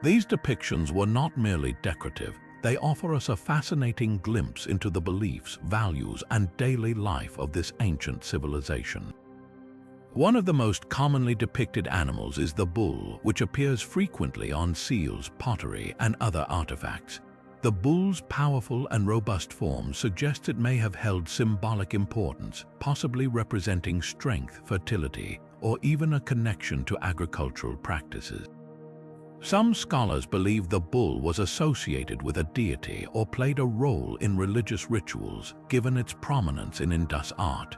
These depictions were not merely decorative, they offer us a fascinating glimpse into the beliefs, values, and daily life of this ancient civilization. One of the most commonly depicted animals is the bull, which appears frequently on seals, pottery, and other artifacts. The bull's powerful and robust form suggests it may have held symbolic importance, possibly representing strength, fertility, or even a connection to agricultural practices. Some scholars believe the bull was associated with a deity or played a role in religious rituals, given its prominence in Indus art.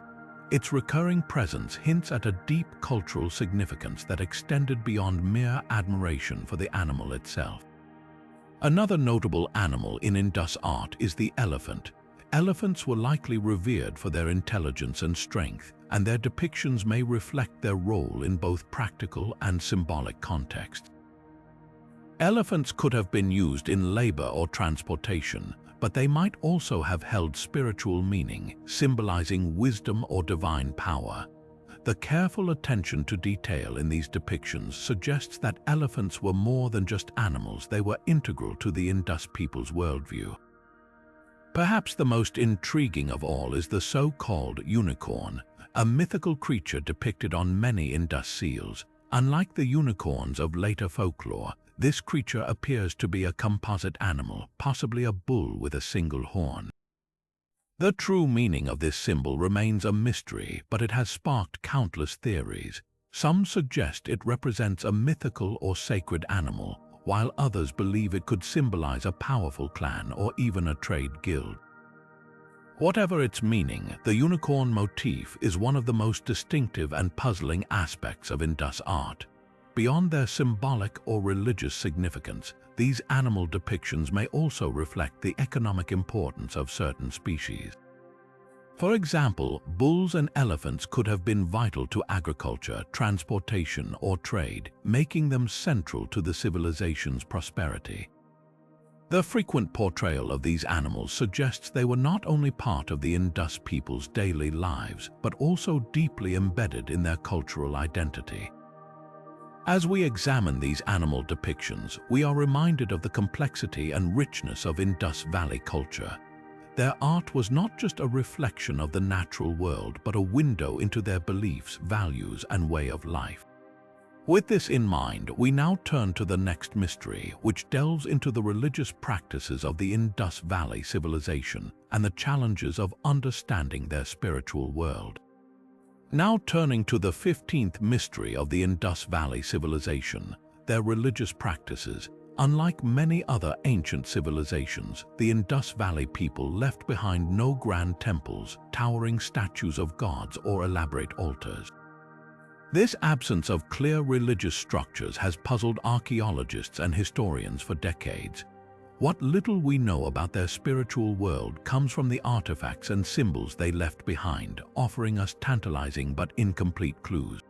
Its recurring presence hints at a deep cultural significance that extended beyond mere admiration for the animal itself. Another notable animal in Indus art is the elephant. Elephants were likely revered for their intelligence and strength, and their depictions may reflect their role in both practical and symbolic contexts. Elephants could have been used in labor or transportation, but they might also have held spiritual meaning, symbolizing wisdom or divine power. The careful attention to detail in these depictions suggests that elephants were more than just animals, they were integral to the Indus people's worldview. Perhaps the most intriguing of all is the so-called unicorn, a mythical creature depicted on many Indus seals. Unlike the unicorns of later folklore, this creature appears to be a composite animal, possibly a bull with a single horn. The true meaning of this symbol remains a mystery, but it has sparked countless theories. Some suggest it represents a mythical or sacred animal, while others believe it could symbolize a powerful clan or even a trade guild. Whatever its meaning, the unicorn motif is one of the most distinctive and puzzling aspects of Indus art. Beyond their symbolic or religious significance, these animal depictions may also reflect the economic importance of certain species. For example, bulls and elephants could have been vital to agriculture, transportation, or trade, making them central to the civilization's prosperity. The frequent portrayal of these animals suggests they were not only part of the Indus people's daily lives, but also deeply embedded in their cultural identity. As we examine these animal depictions, we are reminded of the complexity and richness of Indus Valley culture. Their art was not just a reflection of the natural world, but a window into their beliefs, values, and way of life. With this in mind, we now turn to the next mystery, which delves into the religious practices of the Indus Valley Civilization and the challenges of understanding their spiritual world. Now turning to the 15th mystery of the Indus Valley Civilization, their religious practices. Unlike many other ancient civilizations, the Indus Valley people left behind no grand temples, towering statues of gods, or elaborate altars. This absence of clear religious structures has puzzled archaeologists and historians for decades. What little we know about their spiritual world comes from the artifacts and symbols they left behind, offering us tantalizing but incomplete clues.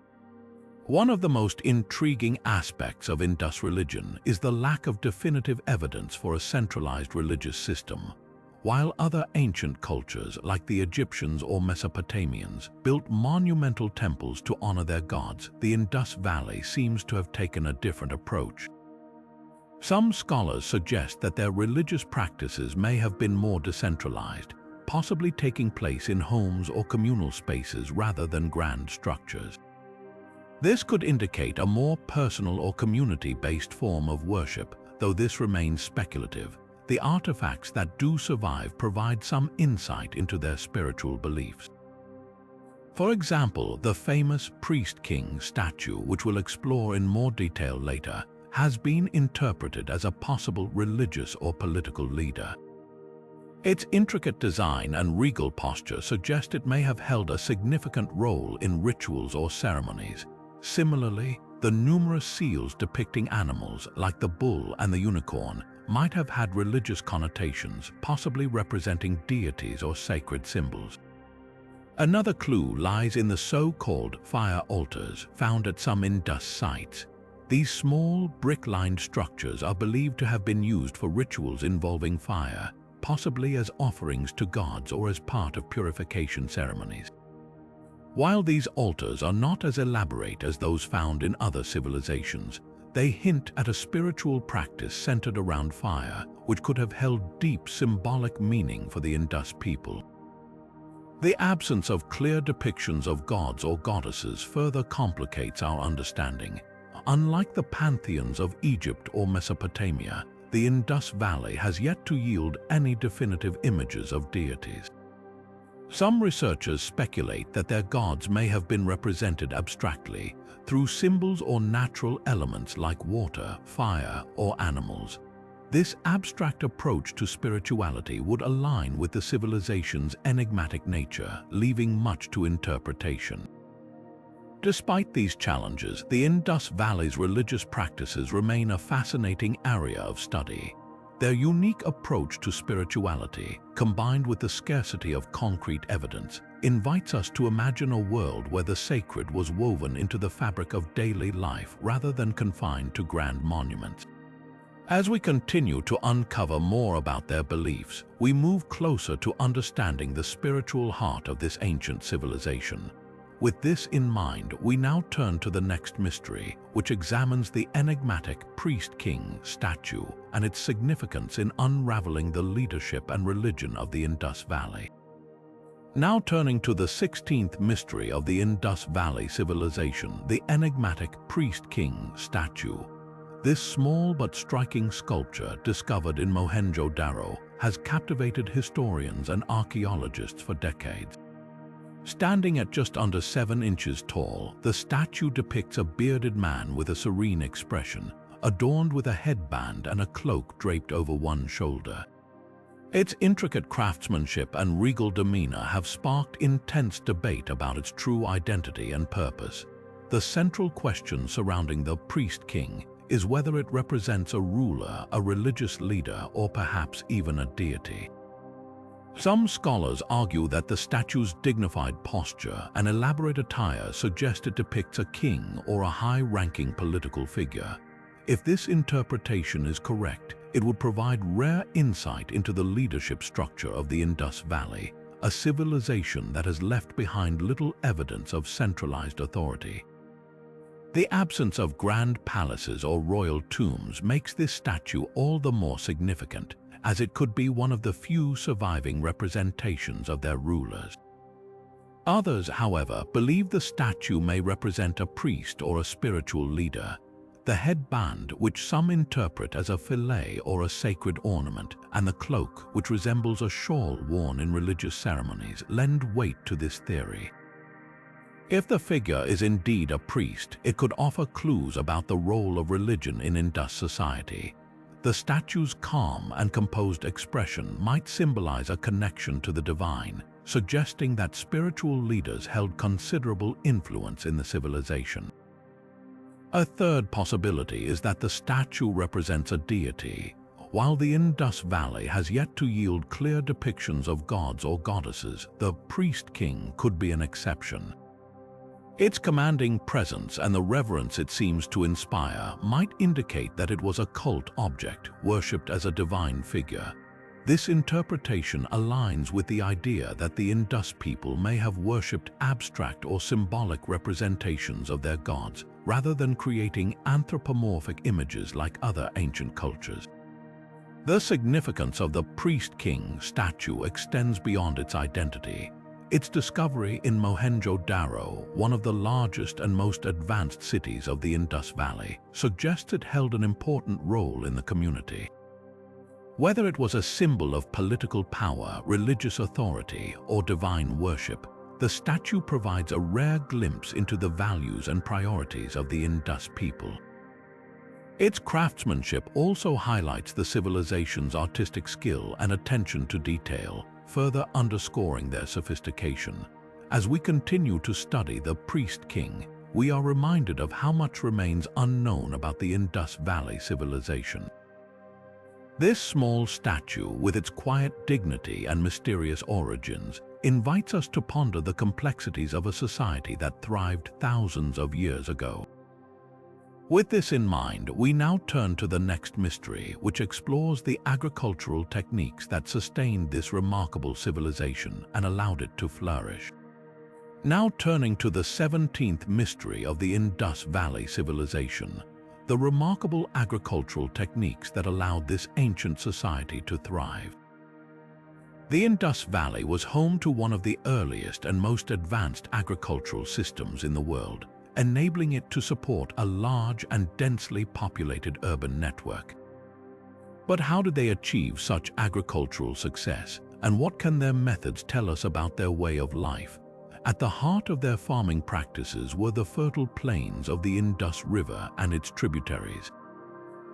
One of the most intriguing aspects of Indus religion is the lack of definitive evidence for a centralized religious system. While other ancient cultures, like the Egyptians or Mesopotamians, built monumental temples to honor their gods, the Indus Valley seems to have taken a different approach. Some scholars suggest that their religious practices may have been more decentralized, possibly taking place in homes or communal spaces rather than grand structures. This could indicate a more personal or community-based form of worship, though this remains speculative. The artifacts that do survive provide some insight into their spiritual beliefs. For example, the famous priest-king statue, which we'll explore in more detail later, has been interpreted as a possible religious or political leader. Its intricate design and regal posture suggest it may have held a significant role in rituals or ceremonies. Similarly, the numerous seals depicting animals like the bull and the unicorn might have had religious connotations, possibly representing deities or sacred symbols. Another clue lies in the so-called fire altars found at some Indus sites. These small, brick-lined structures are believed to have been used for rituals involving fire, possibly as offerings to gods or as part of purification ceremonies. While these altars are not as elaborate as those found in other civilizations, they hint at a spiritual practice centered around fire, which could have held deep symbolic meaning for the Indus people. The absence of clear depictions of gods or goddesses further complicates our understanding. Unlike the pantheons of Egypt or Mesopotamia, the Indus Valley has yet to yield any definitive images of deities. Some researchers speculate that their gods may have been represented abstractly through symbols or natural elements like water, fire, or animals. This abstract approach to spirituality would align with the civilization's enigmatic nature, leaving much to interpretation. Despite these challenges, the Indus Valley's religious practices remain a fascinating area of study. Their unique approach to spirituality, combined with the scarcity of concrete evidence, invites us to imagine a world where the sacred was woven into the fabric of daily life rather than confined to grand monuments. As we continue to uncover more about their beliefs, we move closer to understanding the spiritual heart of this ancient civilization. With this in mind, we now turn to the next mystery, which examines the enigmatic priest-king statue and its significance in unraveling the leadership and religion of the Indus Valley. Now turning to the 16th mystery of the Indus Valley Civilization, the enigmatic priest-king statue. This small but striking sculpture, discovered in Mohenjo-Daro, has captivated historians and archaeologists for decades. Standing at just under 7 inches tall, the statue depicts a bearded man with a serene expression, adorned with a headband and a cloak draped over one shoulder. Its intricate craftsmanship and regal demeanor have sparked intense debate about its true identity and purpose. The central question surrounding the priest-king is whether it represents a ruler, a religious leader, or perhaps even a deity. Some scholars argue that the statue's dignified posture and elaborate attire suggest it depicts a king or a high-ranking political figure. If this interpretation is correct, it would provide rare insight into the leadership structure of the Indus Valley, a civilization that has left behind little evidence of centralized authority. The absence of grand palaces or royal tombs makes this statue all the more significant, as it could be one of the few surviving representations of their rulers. Others, however, believe the statue may represent a priest or a spiritual leader. The headband, which some interpret as a fillet or a sacred ornament, and the cloak, which resembles a shawl worn in religious ceremonies, lend weight to this theory. If the figure is indeed a priest, it could offer clues about the role of religion in Indus society. The statue's calm and composed expression might symbolize a connection to the divine, suggesting that spiritual leaders held considerable influence in the civilization. A third possibility is that the statue represents a deity. While the Indus Valley has yet to yield clear depictions of gods or goddesses, the priest-king could be an exception. Its commanding presence and the reverence it seems to inspire might indicate that it was a cult object, worshipped as a divine figure. This interpretation aligns with the idea that the Indus people may have worshipped abstract or symbolic representations of their gods, rather than creating anthropomorphic images like other ancient cultures. The significance of the priest-king statue extends beyond its identity. Its discovery in Mohenjo-Daro, one of the largest and most advanced cities of the Indus Valley, suggests it held an important role in the community. Whether it was a symbol of political power, religious authority, or divine worship, the statue provides a rare glimpse into the values and priorities of the Indus people. Its craftsmanship also highlights the civilization's artistic skill and attention to detail, further underscoring their sophistication. As we continue to study the priest-king, we are reminded of how much remains unknown about the Indus Valley civilization. This small statue, with its quiet dignity and mysterious origins, invites us to ponder the complexities of a society that thrived thousands of years ago. With this in mind, we now turn to the next mystery, which explores the agricultural techniques that sustained this remarkable civilization and allowed it to flourish. Now turning to the 17th mystery of the Indus Valley Civilization, the remarkable agricultural techniques that allowed this ancient society to thrive. The Indus Valley was home to one of the earliest and most advanced agricultural systems in the world, enabling it to support a large and densely populated urban network. But how did they achieve such agricultural success, and what can their methods tell us about their way of life? At the heart of their farming practices were the fertile plains of the Indus River and its tributaries.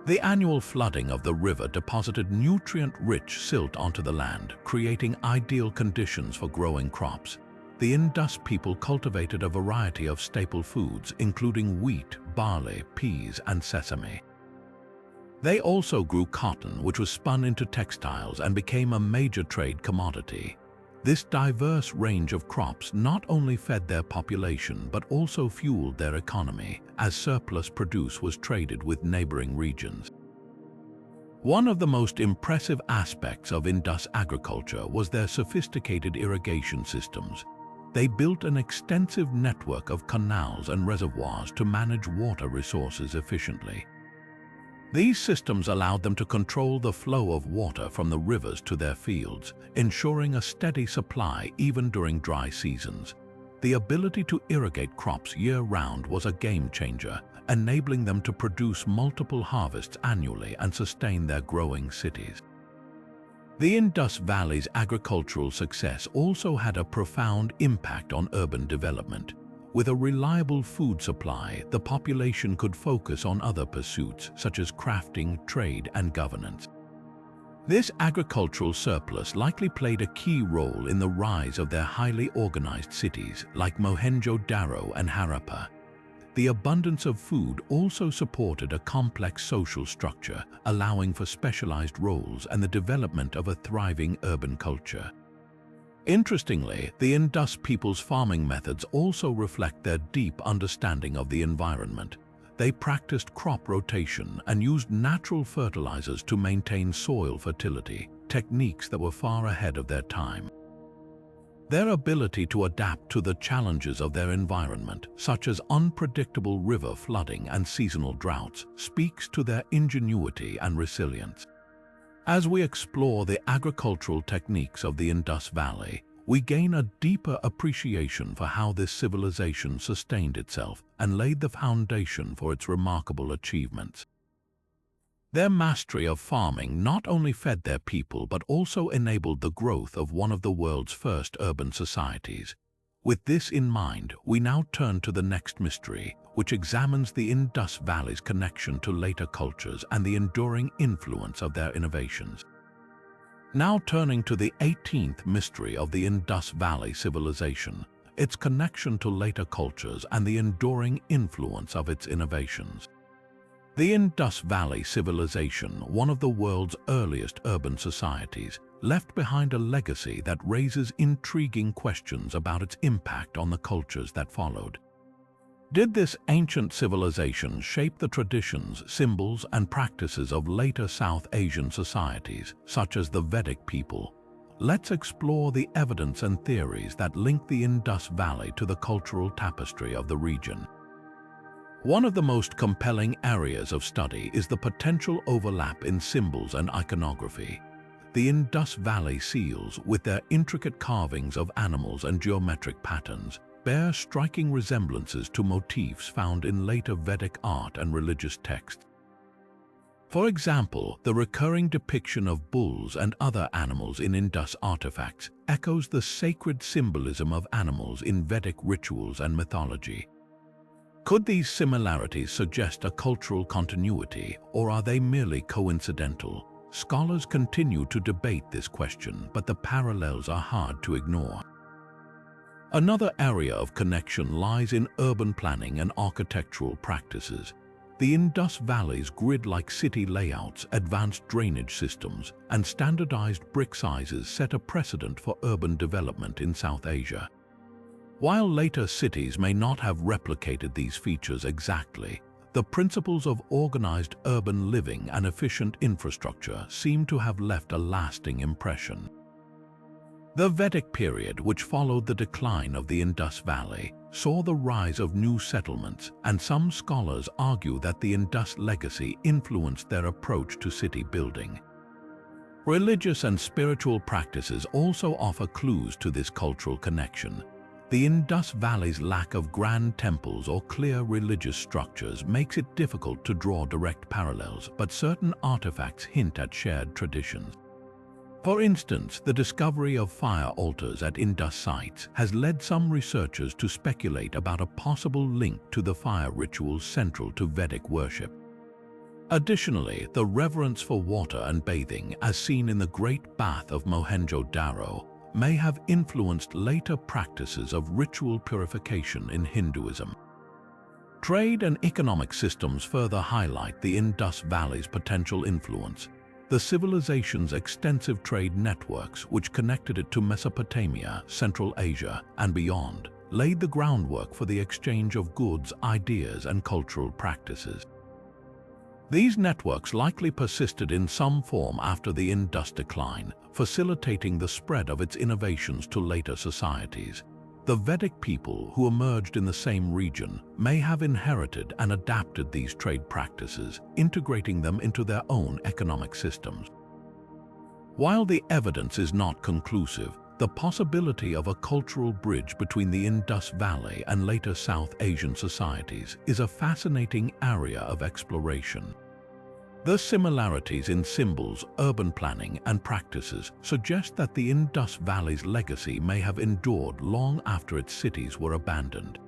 The annual flooding of the river deposited nutrient-rich silt onto the land, creating ideal conditions for growing crops. The Indus people cultivated a variety of staple foods, including wheat, barley, peas, and sesame. They also grew cotton, which was spun into textiles and became a major trade commodity. This diverse range of crops not only fed their population but also fueled their economy, as surplus produce was traded with neighboring regions. One of the most impressive aspects of Indus agriculture was their sophisticated irrigation systems. They built an extensive network of canals and reservoirs to manage water resources efficiently. These systems allowed them to control the flow of water from the rivers to their fields, ensuring a steady supply even during dry seasons. The ability to irrigate crops year-round was a game-changer, enabling them to produce multiple harvests annually and sustain their growing cities. The Indus Valley's agricultural success also had a profound impact on urban development. With a reliable food supply, the population could focus on other pursuits such as crafting, trade, and governance. This agricultural surplus likely played a key role in the rise of their highly organized cities like Mohenjo-Daro and Harappa. The abundance of food also supported a complex social structure, allowing for specialized roles and the development of a thriving urban culture. Interestingly, the Indus people's farming methods also reflect their deep understanding of the environment. They practiced crop rotation and used natural fertilizers to maintain soil fertility, techniques that were far ahead of their time. Their ability to adapt to the challenges of their environment, such as unpredictable river flooding and seasonal droughts, speaks to their ingenuity and resilience. As we explore the agricultural techniques of the Indus Valley, we gain a deeper appreciation for how this civilization sustained itself and laid the foundation for its remarkable achievements. Their mastery of farming not only fed their people but also enabled the growth of one of the world's first urban societies. With this in mind, we now turn to the next mystery, which examines the Indus Valley's connection to later cultures and the enduring influence of their innovations. Now turning to the 18th mystery of the Indus Valley Civilization, its connection to later cultures and the enduring influence of its innovations. The Indus Valley Civilization, one of the world's earliest urban societies, left behind a legacy that raises intriguing questions about its impact on the cultures that followed. Did this ancient civilization shape the traditions, symbols, and practices of later South Asian societies, such as the Vedic people? Let's explore the evidence and theories that link the Indus Valley to the cultural tapestry of the region. One of the most compelling areas of study is the potential overlap in symbols and iconography. The Indus Valley seals, with their intricate carvings of animals and geometric patterns, bear striking resemblances to motifs found in later Vedic art and religious texts. For example, the recurring depiction of bulls and other animals in Indus artifacts echoes the sacred symbolism of animals in Vedic rituals and mythology. Could these similarities suggest a cultural continuity, or are they merely coincidental? Scholars continue to debate this question, but the parallels are hard to ignore. Another area of connection lies in urban planning and architectural practices. The Indus Valley's grid-like city layouts, advanced drainage systems, and standardized brick sizes set a precedent for urban development in South Asia. While later cities may not have replicated these features exactly, the principles of organized urban living and efficient infrastructure seem to have left a lasting impression. The Vedic period, which followed the decline of the Indus Valley, saw the rise of new settlements, and some scholars argue that the Indus legacy influenced their approach to city building. Religious and spiritual practices also offer clues to this cultural connection. The Indus Valley's lack of grand temples or clear religious structures makes it difficult to draw direct parallels, but certain artifacts hint at shared traditions. For instance, the discovery of fire altars at Indus sites has led some researchers to speculate about a possible link to the fire rituals central to Vedic worship. Additionally, the reverence for water and bathing, as seen in the Great Bath of Mohenjo-Daro, may have influenced later practices of ritual purification in Hinduism. Trade and economic systems further highlight the Indus Valley's potential influence. The civilization's extensive trade networks, which connected it to Mesopotamia, Central Asia, and beyond, laid the groundwork for the exchange of goods, ideas, and cultural practices. These networks likely persisted in some form after the Indus decline, facilitating the spread of its innovations to later societies. The Vedic people who emerged in the same region may have inherited and adapted these trade practices, integrating them into their own economic systems. While the evidence is not conclusive, the possibility of a cultural bridge between the Indus Valley and later South Asian societies is a fascinating area of exploration. The similarities in symbols, urban planning, and practices suggest that the Indus Valley's legacy may have endured long after its cities were abandoned.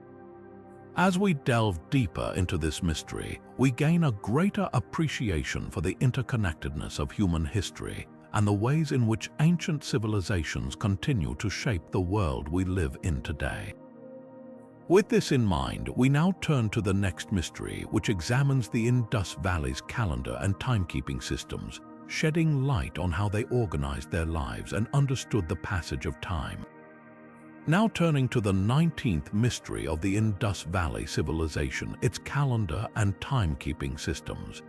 As we delve deeper into this mystery, we gain a greater appreciation for the interconnectedness of human history and the ways in which ancient civilizations continue to shape the world we live in today. With this in mind, we now turn to the next mystery, which examines the Indus Valley's calendar and timekeeping systems, shedding light on how they organized their lives and understood the passage of time. Now turning to the 19th mystery of the Indus Valley Civilization, its calendar and timekeeping systems.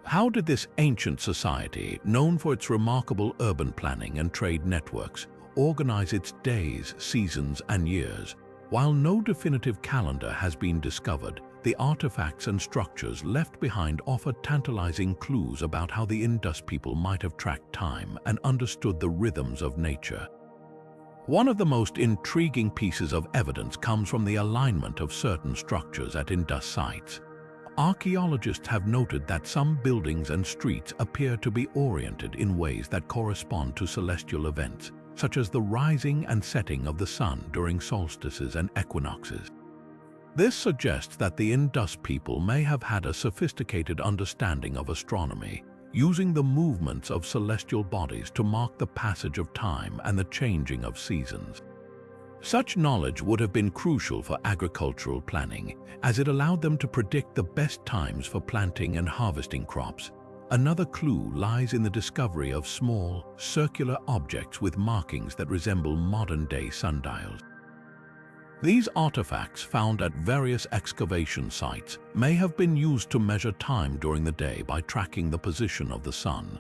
How did this ancient society, known for its remarkable urban planning and trade networks, organize its days, seasons, and years? While no definitive calendar has been discovered, the artifacts and structures left behind offer tantalizing clues about how the Indus people might have tracked time and understood the rhythms of nature. One of the most intriguing pieces of evidence comes from the alignment of certain structures at Indus sites. Archaeologists have noted that some buildings and streets appear to be oriented in ways that correspond to celestial events, such as the rising and setting of the sun during solstices and equinoxes. This suggests that the Indus people may have had a sophisticated understanding of astronomy, using the movements of celestial bodies to mark the passage of time and the changing of seasons. Such knowledge would have been crucial for agricultural planning, as it allowed them to predict the best times for planting and harvesting crops. Another clue lies in the discovery of small, circular objects with markings that resemble modern-day sundials. These artifacts, found at various excavation sites, may have been used to measure time during the day by tracking the position of the sun.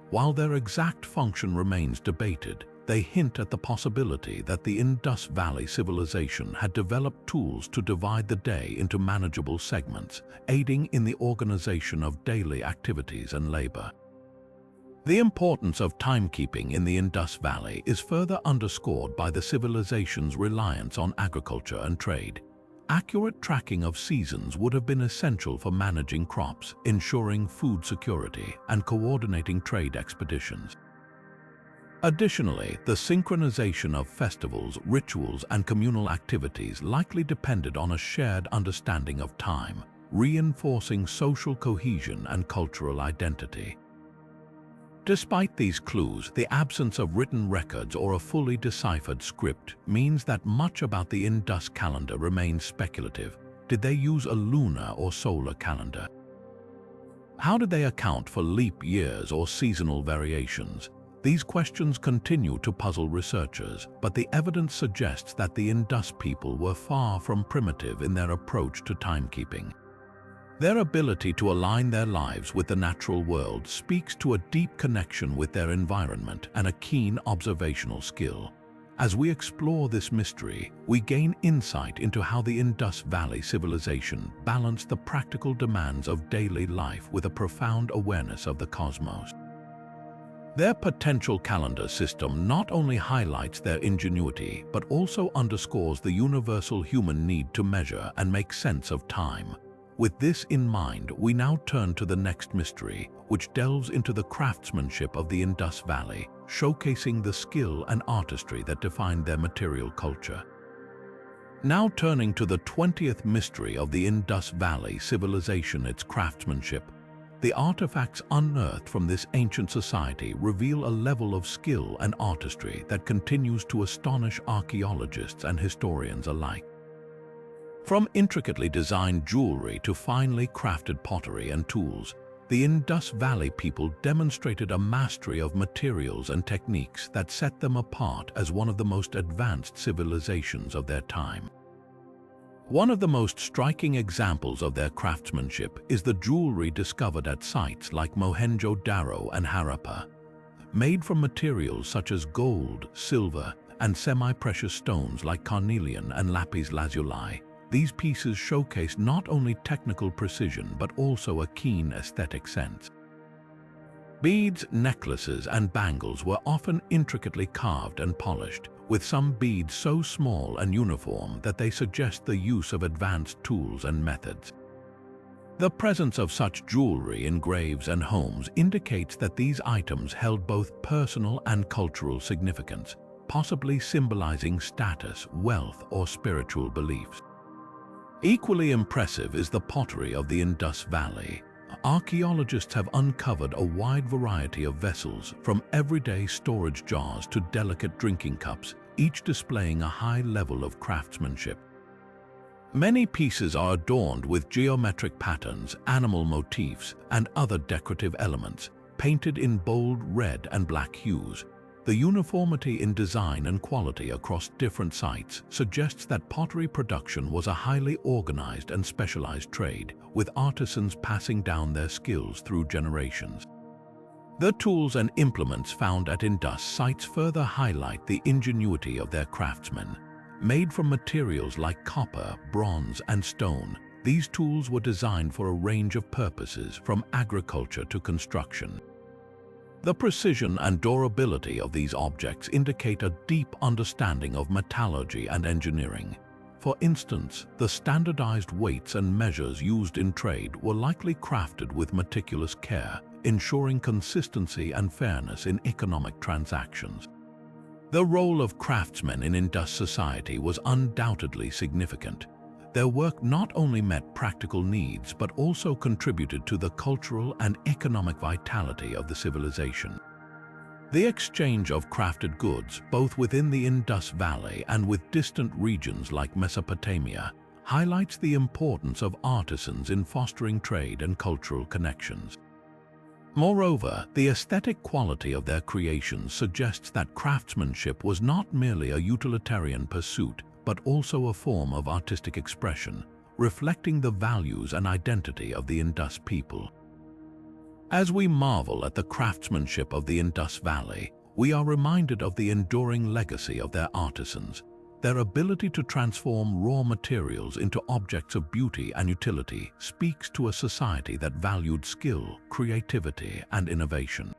While their exact function remains debated, they hint at the possibility that the Indus Valley Civilization had developed tools to divide the day into manageable segments, aiding in the organization of daily activities and labor. The importance of timekeeping in the Indus Valley is further underscored by the civilization's reliance on agriculture and trade. Accurate tracking of seasons would have been essential for managing crops, ensuring food security, and coordinating trade expeditions. Additionally, the synchronization of festivals, rituals, and communal activities likely depended on a shared understanding of time, reinforcing social cohesion and cultural identity. Despite these clues, the absence of written records or a fully deciphered script means that much about the Indus calendar remains speculative. Did they use a lunar or solar calendar? How did they account for leap years or seasonal variations? These questions continue to puzzle researchers, but the evidence suggests that the Indus people were far from primitive in their approach to timekeeping. Their ability to align their lives with the natural world speaks to a deep connection with their environment and a keen observational skill. As we explore this mystery, we gain insight into how the Indus Valley Civilization balanced the practical demands of daily life with a profound awareness of the cosmos. Their potential calendar system not only highlights their ingenuity, but also underscores the universal human need to measure and make sense of time. With this in mind, we now turn to the next mystery, which delves into the craftsmanship of the Indus Valley, showcasing the skill and artistry that defined their material culture. Now turning to the 20th mystery of the Indus Valley Civilization, its craftsmanship. The artifacts unearthed from this ancient society reveal a level of skill and artistry that continues to astonish archaeologists and historians alike. From intricately designed jewelry to finely crafted pottery and tools, the Indus Valley people demonstrated a mastery of materials and techniques that set them apart as one of the most advanced civilizations of their time. One of the most striking examples of their craftsmanship is the jewelry discovered at sites like Mohenjo-Daro and Harappa. Made from materials such as gold, silver, and semi-precious stones like carnelian and lapis lazuli. These pieces showcase not only technical precision but also a keen aesthetic sense. Beads, necklaces, and bangles were often intricately carved and polished, with some beads so small and uniform that they suggest the use of advanced tools and methods. The presence of such jewelry in graves and homes indicates that these items held both personal and cultural significance, possibly symbolizing status, wealth, or spiritual beliefs. Equally impressive is the pottery of the Indus Valley. Archaeologists have uncovered a wide variety of vessels, from everyday storage jars to delicate drinking cups, each displaying a high level of craftsmanship. Many pieces are adorned with geometric patterns, animal motifs, and other decorative elements, painted in bold red and black hues. The uniformity in design and quality across different sites suggests that pottery production was a highly organized and specialized trade, with artisans passing down their skills through generations. The tools and implements found at Indus sites further highlight the ingenuity of their craftsmen. Made from materials like copper, bronze, and stone, these tools were designed for a range of purposes, from agriculture to construction. The precision and durability of these objects indicate a deep understanding of metallurgy and engineering. For instance, the standardized weights and measures used in trade were likely crafted with meticulous care, ensuring consistency and fairness in economic transactions. The role of craftsmen in Indus society was undoubtedly significant. Their work not only met practical needs but also contributed to the cultural and economic vitality of the civilization. The exchange of crafted goods, both within the Indus Valley and with distant regions like Mesopotamia, highlights the importance of artisans in fostering trade and cultural connections. Moreover, the aesthetic quality of their creations suggests that craftsmanship was not merely a utilitarian pursuit, but also a form of artistic expression, reflecting the values and identity of the Indus people. As we marvel at the craftsmanship of the Indus Valley, we are reminded of the enduring legacy of their artisans. Their ability to transform raw materials into objects of beauty and utility speaks to a society that valued skill, creativity, and innovation.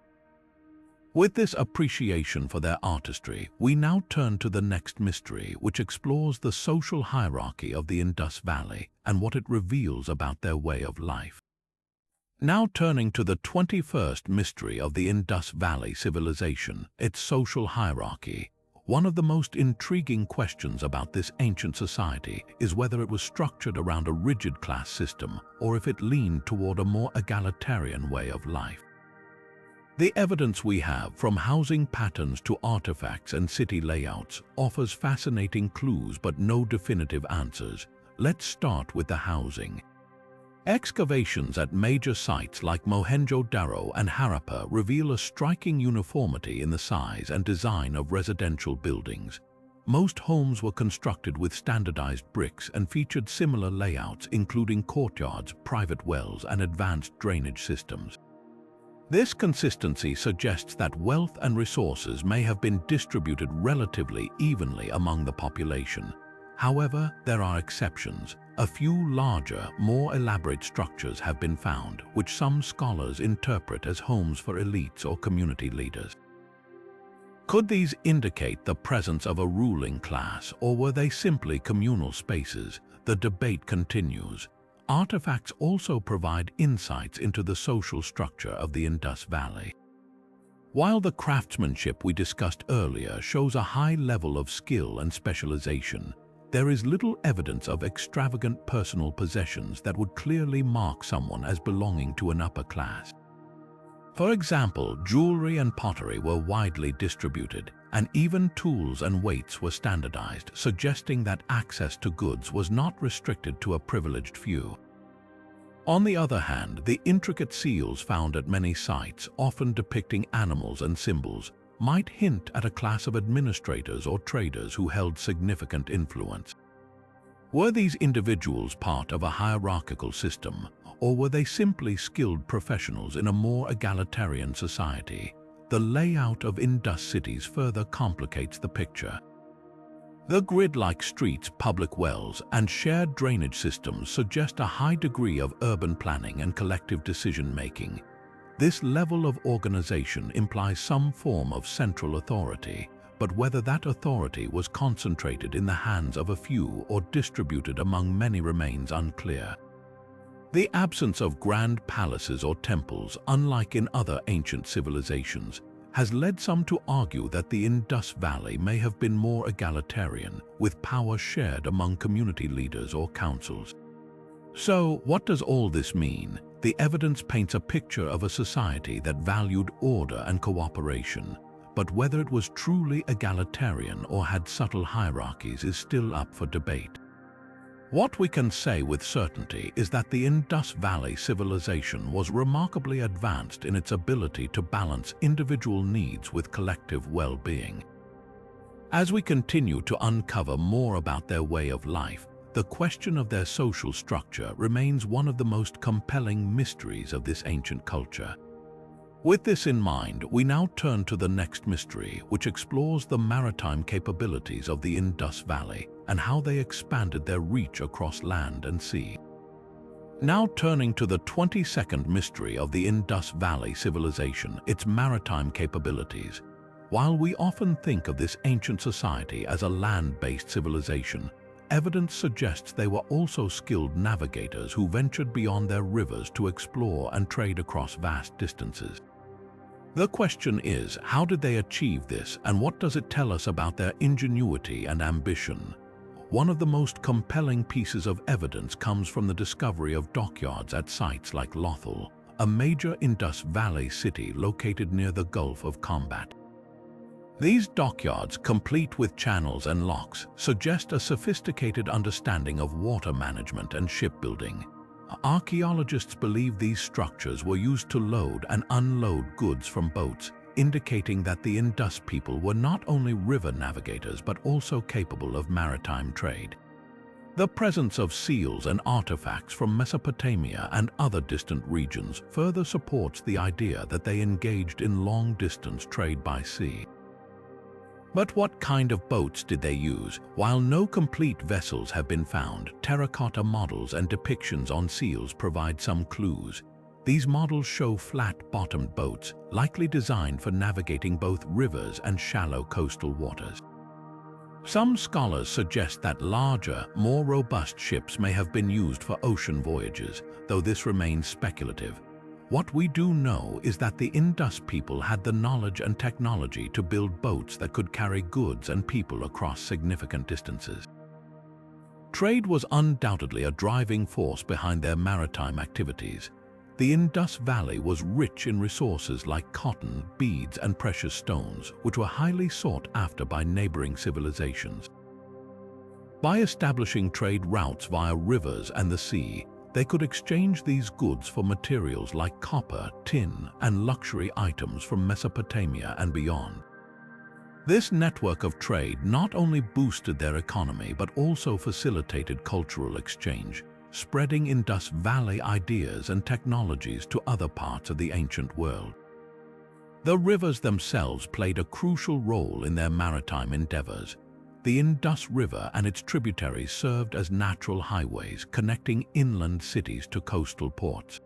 With this appreciation for their artistry, we now turn to the next mystery, which explores the social hierarchy of the Indus Valley and what it reveals about their way of life. Now turning to the 21st mystery of the Indus Valley Civilization, its social hierarchy. One of the most intriguing questions about this ancient society is whether it was structured around a rigid class system or if it leaned toward a more egalitarian way of life. The evidence we have, from housing patterns to artifacts and city layouts, offers fascinating clues but no definitive answers. Let's start with the housing. Excavations at major sites like Mohenjo-Daro and Harappa reveal a striking uniformity in the size and design of residential buildings. Most homes were constructed with standardized bricks and featured similar layouts, including courtyards, private wells, and advanced drainage systems. This consistency suggests that wealth and resources may have been distributed relatively evenly among the population. However, there are exceptions. A few larger, more elaborate structures have been found, which some scholars interpret as homes for elites or community leaders. Could these indicate the presence of a ruling class, or were they simply communal spaces? The debate continues. Artifacts also provide insights into the social structure of the Indus Valley. While the craftsmanship we discussed earlier shows a high level of skill and specialization, there is little evidence of extravagant personal possessions that would clearly mark someone as belonging to an upper class. For example, jewelry and pottery were widely distributed, and even tools and weights were standardized, suggesting that access to goods was not restricted to a privileged few. On the other hand, the intricate seals found at many sites, often depicting animals and symbols, might hint at a class of administrators or traders who held significant influence. Were these individuals part of a hierarchical system, or were they simply skilled professionals in a more egalitarian society? The layout of Indus cities further complicates the picture. The grid-like streets, public wells, and shared drainage systems suggest a high degree of urban planning and collective decision-making. This level of organization implies some form of central authority, but whether that authority was concentrated in the hands of a few or distributed among many remains unclear. The absence of grand palaces or temples, unlike in other ancient civilizations, has led some to argue that the Indus Valley may have been more egalitarian, with power shared among community leaders or councils. So, what does all this mean? The evidence paints a picture of a society that valued order and cooperation, but whether it was truly egalitarian or had subtle hierarchies is still up for debate. What we can say with certainty is that the Indus Valley Civilization was remarkably advanced in its ability to balance individual needs with collective well-being. As we continue to uncover more about their way of life, the question of their social structure remains one of the most compelling mysteries of this ancient culture. With this in mind, we now turn to the next mystery, which explores the maritime capabilities of the Indus Valley and how they expanded their reach across land and sea. Now turning to the 22nd mystery of the Indus Valley Civilization, its maritime capabilities. While we often think of this ancient society as a land-based civilization, evidence suggests they were also skilled navigators who ventured beyond their rivers to explore and trade across vast distances. The question is, how did they achieve this, and what does it tell us about their ingenuity and ambition? One of the most compelling pieces of evidence comes from the discovery of dockyards at sites like Lothal, a major Indus Valley city located near the Gulf of Combat. These dockyards, complete with channels and locks, suggest a sophisticated understanding of water management and shipbuilding. Archaeologists believe these structures were used to load and unload goods from boats, indicating that the Indus people were not only river navigators but also capable of maritime trade. The presence of seals and artifacts from Mesopotamia and other distant regions further supports the idea that they engaged in long-distance trade by sea. But what kind of boats did they use? While no complete vessels have been found, terracotta models and depictions on seals provide some clues. These models show flat-bottomed boats, likely designed for navigating both rivers and shallow coastal waters. Some scholars suggest that larger, more robust ships may have been used for ocean voyages, though this remains speculative. What we do know is that the Indus people had the knowledge and technology to build boats that could carry goods and people across significant distances. Trade was undoubtedly a driving force behind their maritime activities. The Indus Valley was rich in resources like cotton, beads, and precious stones, which were highly sought after by neighboring civilizations. By establishing trade routes via rivers and the sea, they could exchange these goods for materials like copper, tin, and luxury items from Mesopotamia and beyond. This network of trade not only boosted their economy but also facilitated cultural exchange, spreading Indus Valley ideas and technologies to other parts of the ancient world. The rivers themselves played a crucial role in their maritime endeavors. The Indus River and its tributaries served as natural highways connecting inland cities to coastal ports.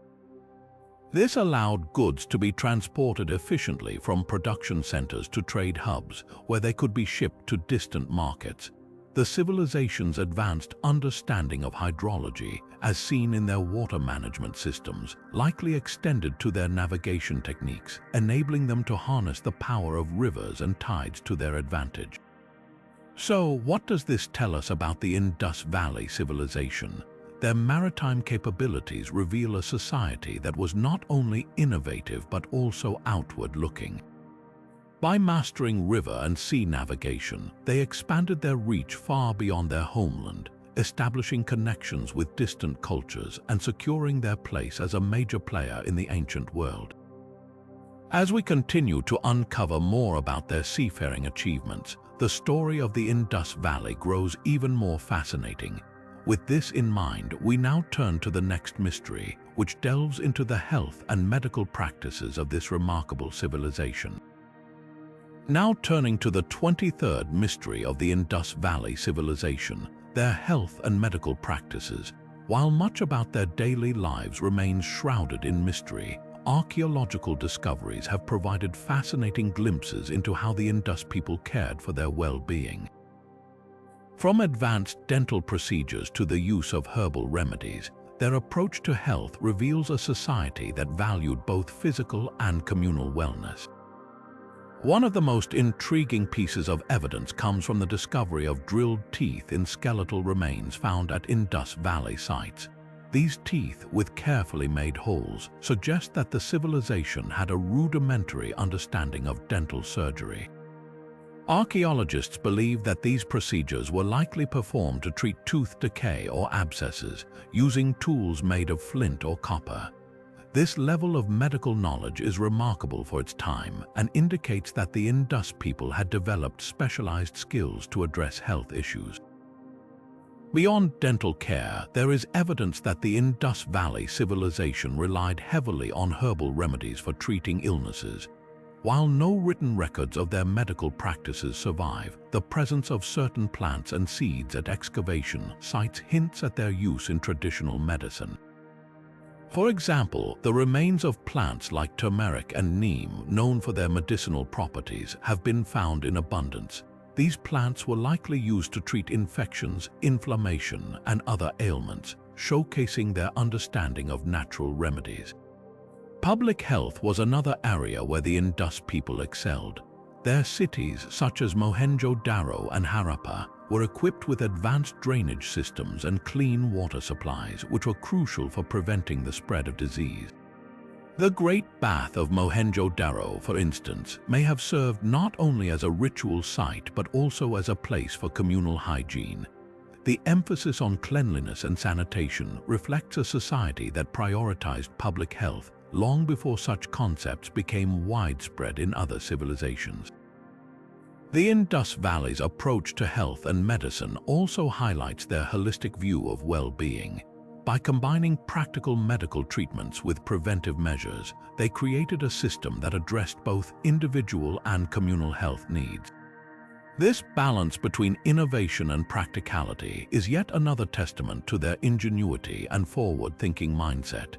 This allowed goods to be transported efficiently from production centers to trade hubs, where they could be shipped to distant markets. The civilization's advanced understanding of hydrology, as seen in their water management systems, likely extended to their navigation techniques, enabling them to harness the power of rivers and tides to their advantage. So, what does this tell us about the Indus Valley Civilization? Their maritime capabilities reveal a society that was not only innovative but also outward-looking. By mastering river and sea navigation, they expanded their reach far beyond their homeland, establishing connections with distant cultures and securing their place as a major player in the ancient world. As we continue to uncover more about their seafaring achievements, the story of the Indus Valley grows even more fascinating. With this in mind, we now turn to the next mystery, which delves into the health and medical practices of this remarkable civilization. Now turning to the 23rd mystery of the Indus Valley Civilization, their health and medical practices. While much about their daily lives remains shrouded in mystery, archaeological discoveries have provided fascinating glimpses into how the Indus people cared for their well-being. From advanced dental procedures to the use of herbal remedies, their approach to health reveals a society that valued both physical and communal wellness. One of the most intriguing pieces of evidence comes from the discovery of drilled teeth in skeletal remains found at Indus Valley sites. These teeth, with carefully made holes, suggest that the civilization had a rudimentary understanding of dental surgery. Archaeologists believe that these procedures were likely performed to treat tooth decay or abscesses, using tools made of flint or copper. This level of medical knowledge is remarkable for its time and indicates that the Indus people had developed specialized skills to address health issues. Beyond dental care, there is evidence that the Indus Valley Civilization relied heavily on herbal remedies for treating illnesses. While no written records of their medical practices survive, the presence of certain plants and seeds at excavation sites hints at their use in traditional medicine. For example, the remains of plants like turmeric and neem, known for their medicinal properties, have been found in abundance. These plants were likely used to treat infections, inflammation, and other ailments, showcasing their understanding of natural remedies. Public health was another area where the Indus people excelled. Their cities, such as Mohenjo-Daro and Harappa, were equipped with advanced drainage systems and clean water supplies, which were crucial for preventing the spread of disease. The Great Bath of Mohenjo-Daro, for instance, may have served not only as a ritual site but also as a place for communal hygiene. The emphasis on cleanliness and sanitation reflects a society that prioritized public health long before such concepts became widespread in other civilizations. The Indus Valley's approach to health and medicine also highlights their holistic view of well-being. By combining practical medical treatments with preventive measures, they created a system that addressed both individual and communal health needs. This balance between innovation and practicality is yet another testament to their ingenuity and forward-thinking mindset.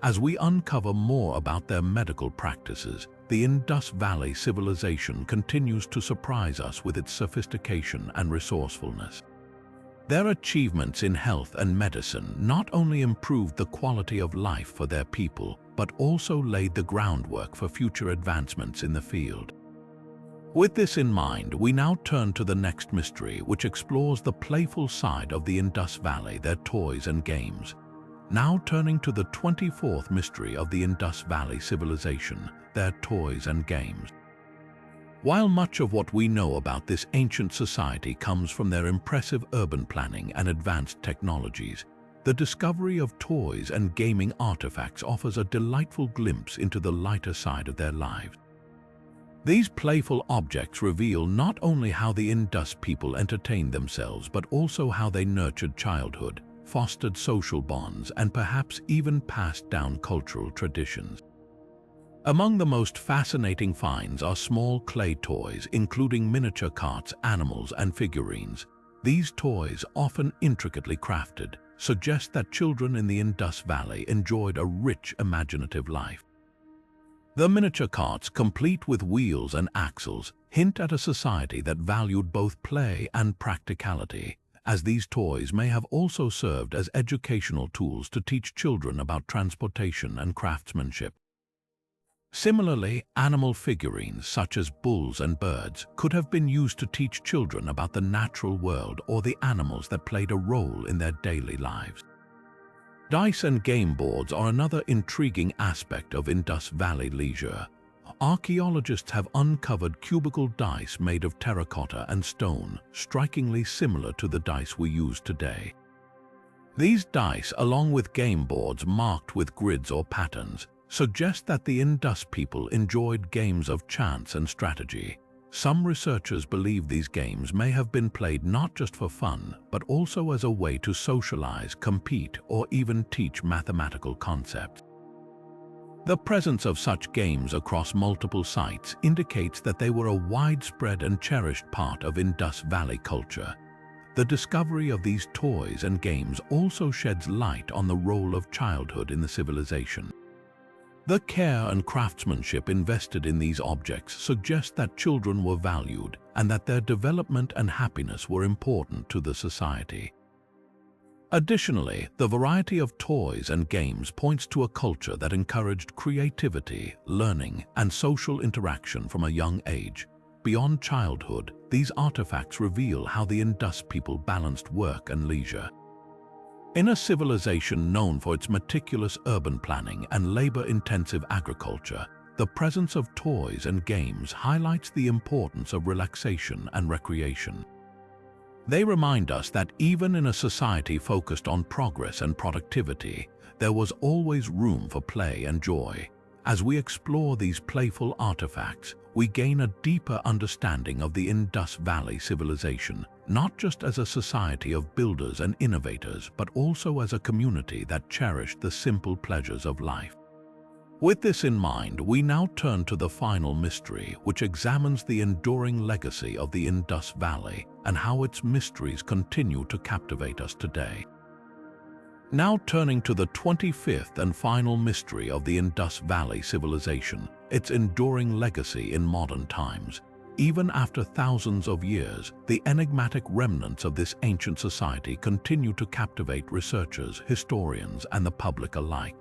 As we uncover more about their medical practices, the Indus Valley Civilization continues to surprise us with its sophistication and resourcefulness. Their achievements in health and medicine not only improved the quality of life for their people, but also laid the groundwork for future advancements in the field. With this in mind, we now turn to the next mystery, which explores the playful side of the Indus Valley, their toys and games. Now turning to the 24th mystery of the Indus Valley Civilization, their toys and games. While much of what we know about this ancient society comes from their impressive urban planning and advanced technologies, the discovery of toys and gaming artifacts offers a delightful glimpse into the lighter side of their lives. These playful objects reveal not only how the Indus people entertained themselves, but also how they nurtured childhood, fostered social bonds, and perhaps even passed down cultural traditions. Among the most fascinating finds are small clay toys, including miniature carts, animals, and figurines. These toys, often intricately crafted, suggest that children in the Indus Valley enjoyed a rich, imaginative life. The miniature carts, complete with wheels and axles, hint at a society that valued both play and practicality, as these toys may have also served as educational tools to teach children about transportation and craftsmanship. Similarly, animal figurines such as bulls and birds could have been used to teach children about the natural world or the animals that played a role in their daily lives. Dice and game boards are another intriguing aspect of Indus Valley leisure. Archaeologists have uncovered cubical dice made of terracotta and stone, strikingly similar to the dice we use today. These dice, along with game boards marked with grids or patterns, suggest that the Indus people enjoyed games of chance and strategy. Some researchers believe these games may have been played not just for fun, but also as a way to socialize, compete, or even teach mathematical concepts. The presence of such games across multiple sites indicates that they were a widespread and cherished part of Indus Valley culture. The discovery of these toys and games also sheds light on the role of childhood in the civilization. The care and craftsmanship invested in these objects suggest that children were valued and that their development and happiness were important to the society. Additionally, the variety of toys and games points to a culture that encouraged creativity, learning, and social interaction from a young age. Beyond childhood, these artifacts reveal how the Indus people balanced work and leisure. In a civilization known for its meticulous urban planning and labor-intensive agriculture, the presence of toys and games highlights the importance of relaxation and recreation. They remind us that even in a society focused on progress and productivity, there was always room for play and joy. As we explore these playful artifacts, we gain a deeper understanding of the Indus Valley Civilization, not just as a society of builders and innovators, but also as a community that cherished the simple pleasures of life. With this in mind, we now turn to the final mystery, which examines the enduring legacy of the Indus Valley and how its mysteries continue to captivate us today. Now turning to the 25th and final mystery of the Indus Valley Civilization, its enduring legacy in modern times. Even after thousands of years, the enigmatic remnants of this ancient society continue to captivate researchers, historians, and the public alike.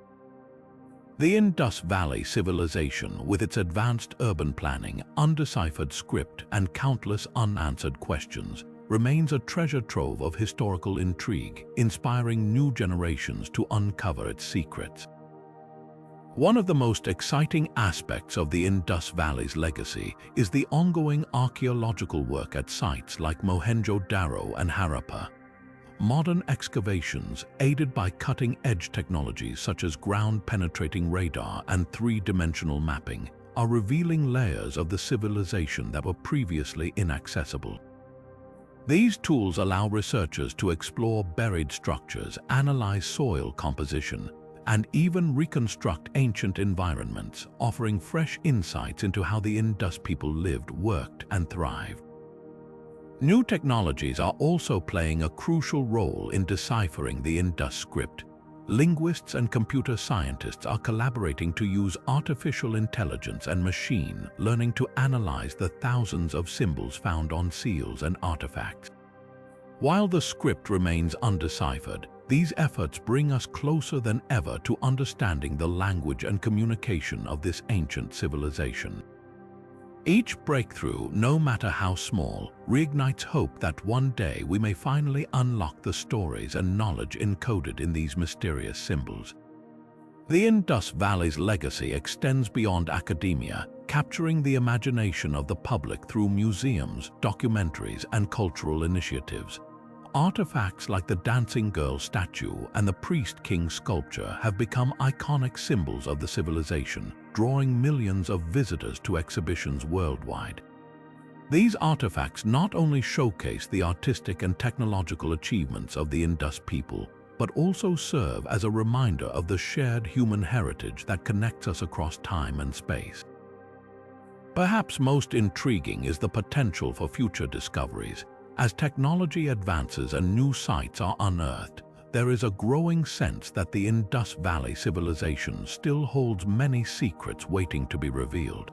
The Indus Valley Civilization, with its advanced urban planning, undeciphered script, and countless unanswered questions, remains a treasure trove of historical intrigue, inspiring new generations to uncover its secrets. One of the most exciting aspects of the Indus Valley's legacy is the ongoing archaeological work at sites like Mohenjo-Daro and Harappa. Modern excavations, aided by cutting-edge technologies such as ground-penetrating radar and three-dimensional mapping, are revealing layers of the civilization that were previously inaccessible. These tools allow researchers to explore buried structures, analyze soil composition, and even reconstruct ancient environments, offering fresh insights into how the Indus people lived, worked, and thrived. New technologies are also playing a crucial role in deciphering the Indus script. Linguists and computer scientists are collaborating to use artificial intelligence and machine learning to analyze the thousands of symbols found on seals and artifacts. While the script remains undeciphered, these efforts bring us closer than ever to understanding the language and communication of this ancient civilization. Each breakthrough, no matter how small, reignites hope that one day we may finally unlock the stories and knowledge encoded in these mysterious symbols. The Indus Valley's legacy extends beyond academia, capturing the imagination of the public through museums, documentaries, and cultural initiatives. Artifacts like the dancing girl statue and the priest king sculpture have become iconic symbols of the civilization, drawing millions of visitors to exhibitions worldwide. These artifacts not only showcase the artistic and technological achievements of the Indus people, but also serve as a reminder of the shared human heritage that connects us across time and space. Perhaps most intriguing is the potential for future discoveries. As technology advances and new sites are unearthed, there is a growing sense that the Indus Valley Civilization still holds many secrets waiting to be revealed.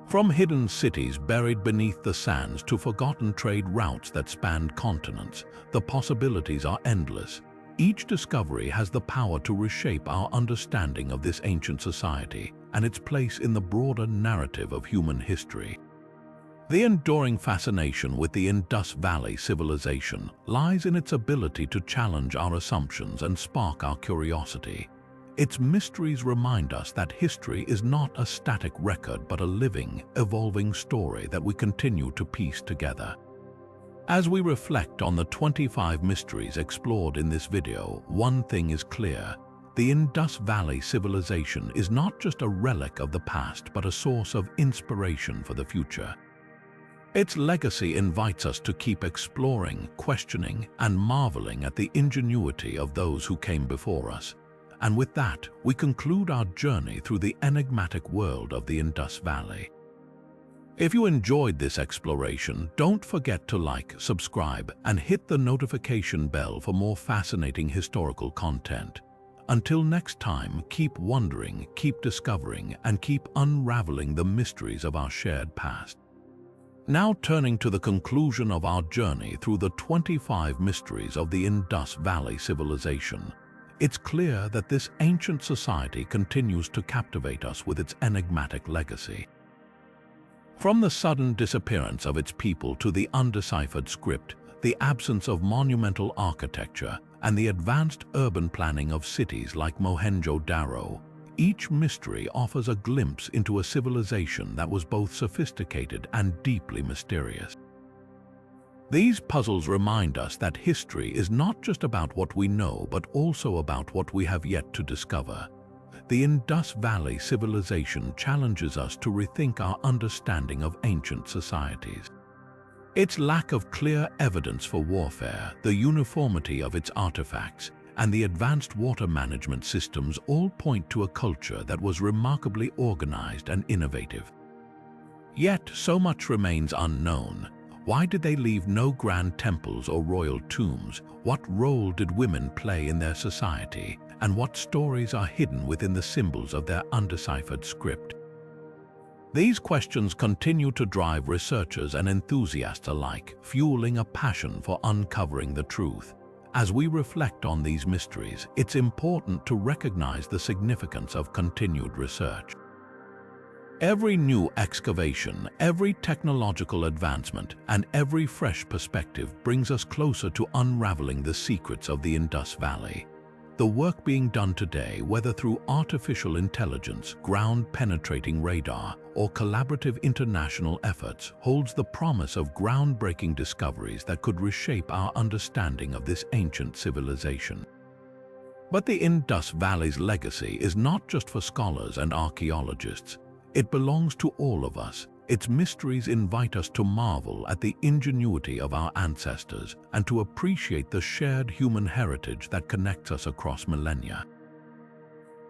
From hidden cities buried beneath the sands to forgotten trade routes that spanned continents, the possibilities are endless. Each discovery has the power to reshape our understanding of this ancient society and its place in the broader narrative of human history. The enduring fascination with the Indus Valley Civilization lies in its ability to challenge our assumptions and spark our curiosity. Its mysteries remind us that history is not a static record but a living, evolving story that we continue to piece together. As we reflect on the 25 mysteries explored in this video, one thing is clear. The Indus Valley Civilization is not just a relic of the past but a source of inspiration for the future. Its legacy invites us to keep exploring, questioning, and marveling at the ingenuity of those who came before us. And with that, we conclude our journey through the enigmatic world of the Indus Valley. If you enjoyed this exploration, don't forget to like, subscribe, and hit the notification bell for more fascinating historical content. Until next time, keep wondering, keep discovering, and keep unraveling the mysteries of our shared past. Now turning to the conclusion of our journey through the 25 mysteries of the Indus Valley Civilization, it's clear that this ancient society continues to captivate us with its enigmatic legacy. From the sudden disappearance of its people to the undeciphered script, the absence of monumental architecture, and the advanced urban planning of cities like Mohenjo-Daro, each mystery offers a glimpse into a civilization that was both sophisticated and deeply mysterious. These puzzles remind us that history is not just about what we know, but also about what we have yet to discover. The Indus Valley Civilization challenges us to rethink our understanding of ancient societies. Its lack of clear evidence for warfare, the uniformity of its artifacts, and the advanced water management systems all point to a culture that was remarkably organized and innovative. Yet, so much remains unknown. Why did they leave no grand temples or royal tombs? What role did women play in their society? And what stories are hidden within the symbols of their undeciphered script? These questions continue to drive researchers and enthusiasts alike, fueling a passion for uncovering the truth. As we reflect on these mysteries, it's important to recognize the significance of continued research. Every new excavation, every technological advancement, and every fresh perspective brings us closer to unraveling the secrets of the Indus Valley. The work being done today, whether through artificial intelligence, ground-penetrating radar, or collaborative international efforts, holds the promise of groundbreaking discoveries that could reshape our understanding of this ancient civilization. But the Indus Valley's legacy is not just for scholars and archaeologists. It belongs to all of us. Its mysteries invite us to marvel at the ingenuity of our ancestors and to appreciate the shared human heritage that connects us across millennia.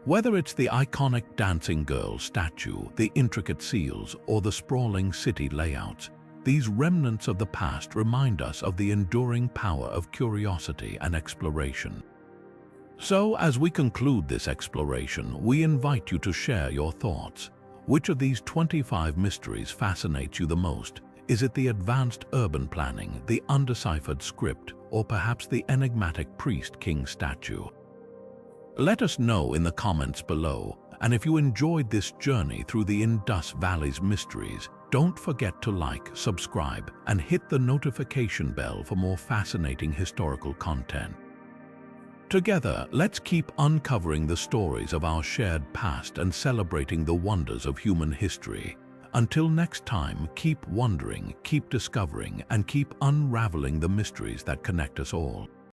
Whether it's the iconic dancing girl statue, the intricate seals, or the sprawling city layouts, these remnants of the past remind us of the enduring power of curiosity and exploration. So, as we conclude this exploration, we invite you to share your thoughts. Which of these 25 mysteries fascinates you the most? Is it the advanced urban planning, the undeciphered script, or perhaps the enigmatic priest-king statue? Let us know in the comments below, and if you enjoyed this journey through the Indus Valley's mysteries, don't forget to like, subscribe, and hit the notification bell for more fascinating historical content. Together, let's keep uncovering the stories of our shared past and celebrating the wonders of human history. Until next time, keep wondering, keep discovering, and keep unraveling the mysteries that connect us all.